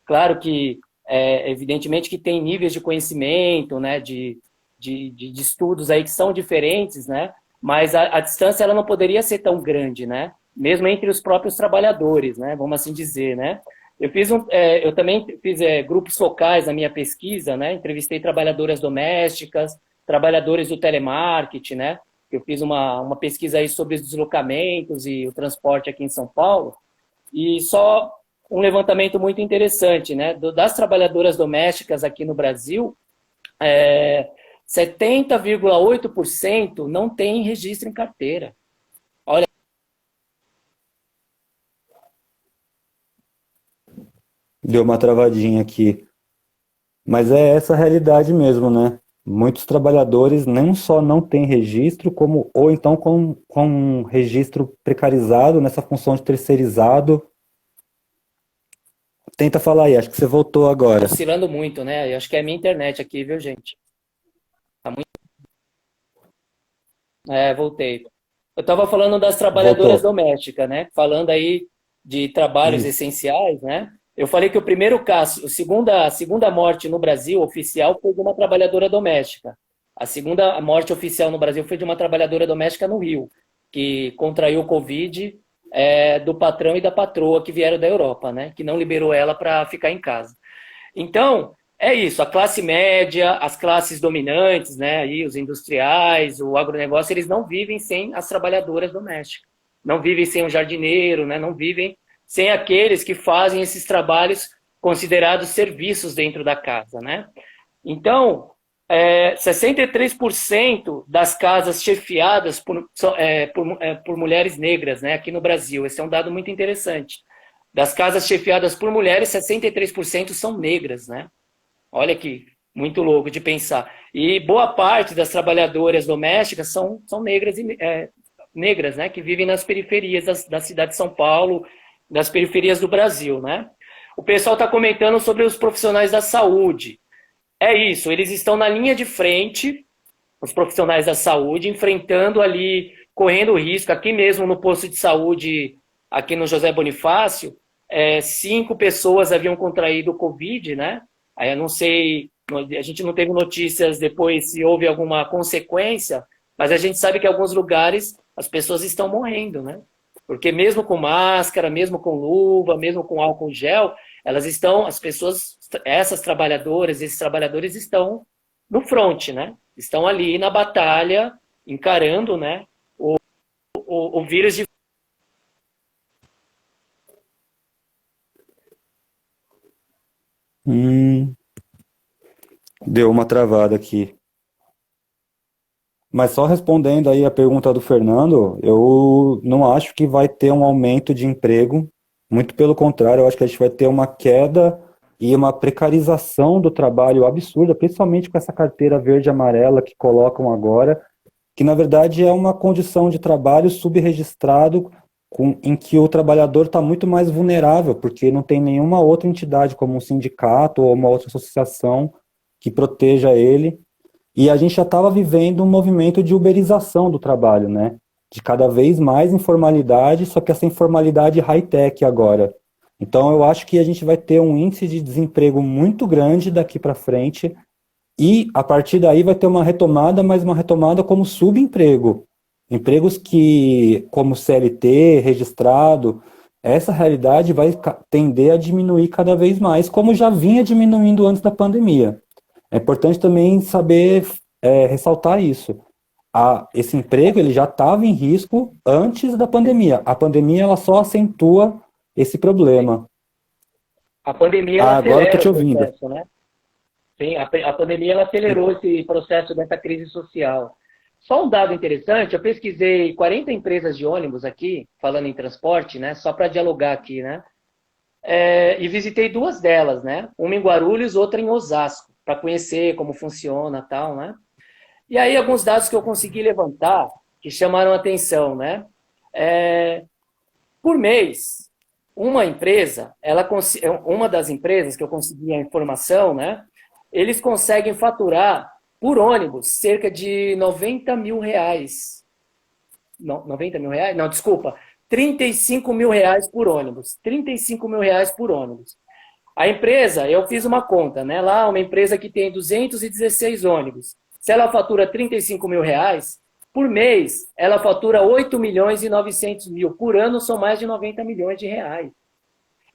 [SPEAKER 3] claro que, evidentemente que tem níveis de conhecimento, né? de estudos aí que são diferentes, né? Mas a distância ela não poderia ser tão grande, né? Mesmo entre os próprios trabalhadores, né? Vamos assim dizer, né? Eu também fiz grupos focais na minha pesquisa, né? Entrevistei trabalhadoras domésticas, trabalhadores do telemarketing, né? Eu fiz uma pesquisa aí sobre os deslocamentos e o transporte aqui em São Paulo. E só um levantamento muito interessante, né? Das trabalhadoras domésticas aqui no Brasil, 70,8% não tem registro em carteira. Olha.
[SPEAKER 1] Deu uma travadinha aqui. Mas é essa a realidade mesmo, né? Muitos trabalhadores não só não têm registro, como ou então com um registro precarizado nessa função de terceirizado. Tenta falar aí, acho que você voltou agora.
[SPEAKER 3] Oscilando muito, né? Eu acho que é a minha internet aqui, viu, gente? Tá muito... voltei. Eu estava falando das trabalhadoras domésticas, né? Falando aí de trabalhos essenciais, né? Eu falei que o primeiro caso, a segunda morte no Brasil oficial foi de uma trabalhadora doméstica. A segunda morte oficial no Brasil foi de uma trabalhadora doméstica no Rio, que contraiu o Covid do patrão e da patroa que vieram da Europa, né? Que não liberou ela para ficar em casa. Então, é isso. A classe média, as classes dominantes, né? Aí, os industriais, o agronegócio, eles não vivem sem as trabalhadoras domésticas. Não vivem sem o jardineiro, né? Não vivem sem aqueles que fazem esses trabalhos considerados serviços dentro da casa, né? Então, 63% das casas chefiadas por mulheres negras, né, aqui no Brasil. Esse é um dado muito interessante. Das casas chefiadas por mulheres, 63% são negras, né? Olha que muito louco de pensar. E boa parte das trabalhadoras domésticas são negras, né, que vivem nas periferias da cidade de São Paulo, das periferias do Brasil, né? O pessoal está comentando sobre os profissionais da saúde. É isso, eles estão na linha de frente, os profissionais da saúde, enfrentando ali, correndo risco, aqui mesmo no posto de saúde, aqui no José Bonifácio, 5 pessoas haviam contraído o Covid, né? Aí eu não sei, a gente não teve notícias depois se houve alguma consequência, mas a gente sabe que em alguns lugares as pessoas estão morrendo, né? Porque mesmo com máscara, mesmo com luva, mesmo com álcool gel, essas trabalhadoras, esses trabalhadores estão no front, né? Estão ali na batalha, encarando, né, o vírus de...
[SPEAKER 1] Deu uma travada aqui. Mas só respondendo aí a pergunta do Fernando, eu não acho que vai ter um aumento de emprego, muito pelo contrário, eu acho que a gente vai ter uma queda e uma precarização do trabalho absurda, principalmente com essa carteira verde e amarela que colocam agora, que na verdade é uma condição de trabalho subregistrado em que o trabalhador está muito mais vulnerável, porque não tem nenhuma outra entidade, como um sindicato ou uma outra associação que proteja ele. E a gente já estava vivendo um movimento de uberização do trabalho, né? De cada vez mais informalidade, só que essa informalidade high-tech agora. Então eu acho que a gente vai ter um índice de desemprego muito grande daqui para frente e a partir daí vai ter uma retomada, mas uma retomada como subemprego. Empregos que, como CLT, registrado, essa realidade vai tender a diminuir cada vez mais, como já vinha diminuindo antes da pandemia. É importante também saber ressaltar isso. Esse emprego ele já estava em risco antes da pandemia. A pandemia ela só acentua esse problema.
[SPEAKER 3] A pandemia
[SPEAKER 1] agora eu tô te ouvindo.
[SPEAKER 3] Processo, né? Sim, a pandemia ela acelerou esse processo dessa crise social. Só um dado interessante, eu pesquisei 40 empresas de ônibus aqui, falando em transporte, né? Só para dialogar aqui, né? E visitei 2 delas, né? Uma em Guarulhos, outra em Osasco, para conhecer como funciona e tal, né? E aí alguns dados que eu consegui levantar que chamaram a atenção, né? Por mês, uma das empresas que eu consegui a informação, né? Eles conseguem faturar por ônibus cerca de 90 mil reais. Não, 90 mil reais? Não, desculpa. 35 mil reais por ônibus. 35 mil reais por ônibus. A empresa, eu fiz uma conta, né? Lá, uma empresa que tem 216 ônibus. Se ela fatura 35 mil reais, por mês, ela fatura 8 milhões e 900 mil. Por ano, são mais de 90 milhões de reais.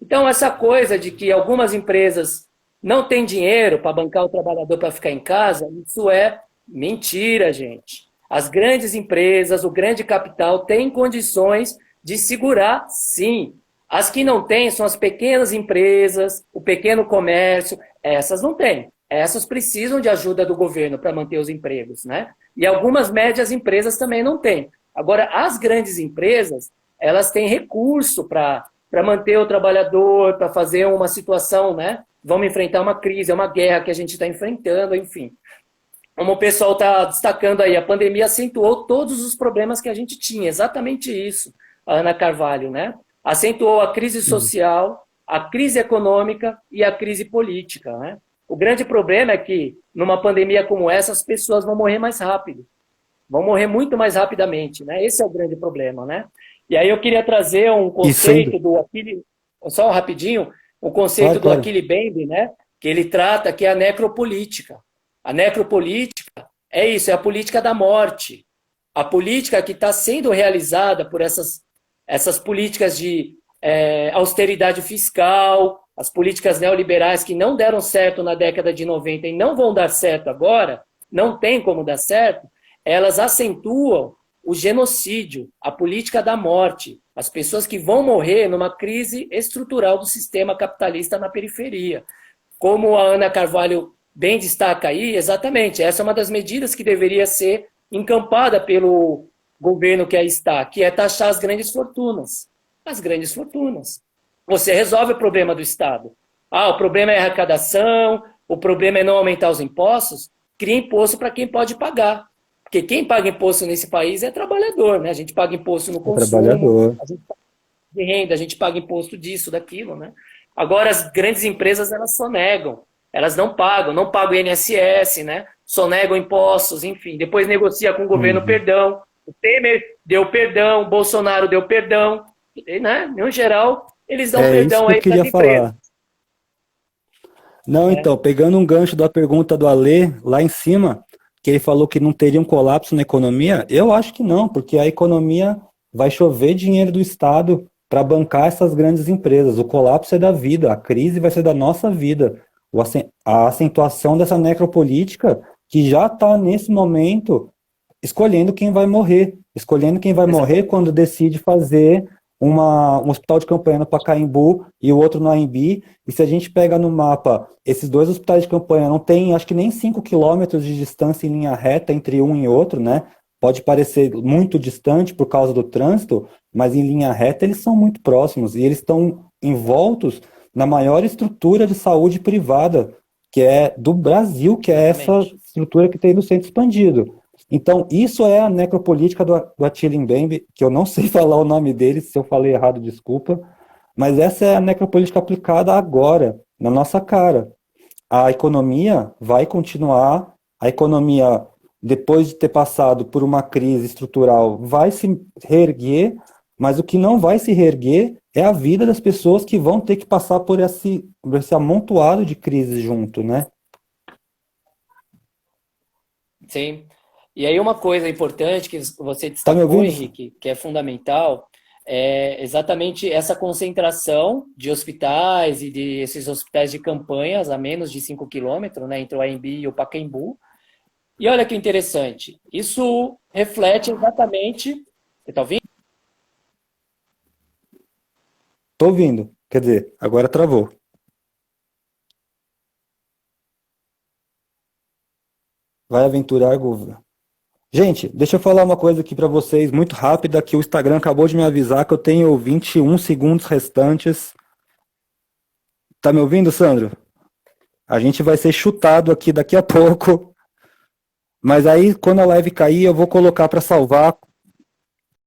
[SPEAKER 3] Então, essa coisa de que algumas empresas não têm dinheiro para bancar o trabalhador para ficar em casa, isso é mentira, gente. As grandes empresas, o grande capital, têm condições de segurar, sim. As que não têm são as pequenas empresas, o pequeno comércio, essas não têm. Essas precisam de ajuda do governo para manter os empregos, né? E algumas médias empresas também não têm. Agora, as grandes empresas, elas têm recurso para manter o trabalhador, para fazer uma situação, né? Vamos enfrentar uma crise, é uma guerra que a gente está enfrentando, enfim. Como o pessoal está destacando aí, a pandemia acentuou todos os problemas que a gente tinha, exatamente isso, a Ana Carvalho, né? Acentuou a crise social, a crise econômica e a crise política, né? O grande problema é que, numa pandemia como essa, as pessoas vão morrer mais rápido. Vão morrer muito mais rapidamente, né? Esse é o grande problema, né? E aí eu queria trazer um conceito do Achille, só rapidinho, um conceito do Achille Mbembe, né? Que ele trata, que é a necropolítica. A necropolítica é isso, é a política da morte. A política que está sendo realizada por essas políticas de austeridade fiscal, as políticas neoliberais que não deram certo na década de 90 e não vão dar certo agora, não tem como dar certo, elas acentuam o genocídio, a política da morte, as pessoas que vão morrer numa crise estrutural do sistema capitalista na periferia. Como a Ana Carvalho bem destaca aí, exatamente, essa é uma das medidas que deveria ser encampada pelo governo que aí está, que é taxar as grandes fortunas. As grandes fortunas. Você resolve o problema do Estado. O problema é a arrecadação, o problema é não aumentar os impostos, cria imposto para quem pode pagar. Porque quem paga imposto nesse país é trabalhador, né? A gente paga imposto no consumo, a gente paga de renda, a gente paga imposto disso, daquilo, né? Agora, as grandes empresas, elas só negam. Elas não pagam o INSS, né? Só negam impostos, enfim. Depois negocia com o governo perdão. O Temer deu perdão, o Bolsonaro deu perdão, né? No geral, eles dão perdão aí para as empresas.
[SPEAKER 1] Não, então, pegando um gancho da pergunta do Alê, lá em cima, que ele falou que não teria um colapso na economia, eu acho que não, porque a economia vai chover dinheiro do Estado para bancar essas grandes empresas. O colapso é da vida, a crise vai ser da nossa vida. A acentuação dessa necropolítica que já está, nesse momento, escolhendo quem vai morrer quando decide fazer um hospital de campanha no Pacaembu e o outro no AMB, e se a gente pega no mapa, esses dois hospitais de campanha não tem, acho que nem 5 quilômetros de distância em linha reta entre um e outro, né? Pode parecer muito distante por causa do trânsito, mas em linha reta eles são muito próximos, e eles estão envoltos na maior estrutura de saúde privada, que é do Brasil, que é essa estrutura que tem no centro expandido. Então, isso é a necropolítica do Achille Mbembe, que eu não sei falar o nome dele, se eu falei errado, desculpa, mas essa é a necropolítica aplicada agora, na nossa cara. A economia vai continuar, a economia, depois de ter passado por uma crise estrutural, vai se reerguer, mas o que não vai se reerguer é a vida das pessoas que vão ter que passar por esse amontoado de crises junto, né?
[SPEAKER 3] Sim. E aí uma coisa importante que você destacou, Henrique, que é fundamental, é exatamente essa concentração de hospitais e de esses hospitais de campanhas a menos de 5 quilômetros, né, entre o AMB e o Pacaembu. E olha que interessante, isso reflete exatamente... Você está ouvindo?
[SPEAKER 1] Estou ouvindo, quer dizer, agora travou. Vai aventurar, Gouveia. Gente, deixa eu falar uma coisa aqui para vocês, muito rápida, que o Instagram acabou de me avisar que eu tenho 21 segundos restantes. Tá me ouvindo, Sandro? A gente vai ser chutado aqui daqui a pouco. Mas aí, quando a live cair, eu vou colocar para salvar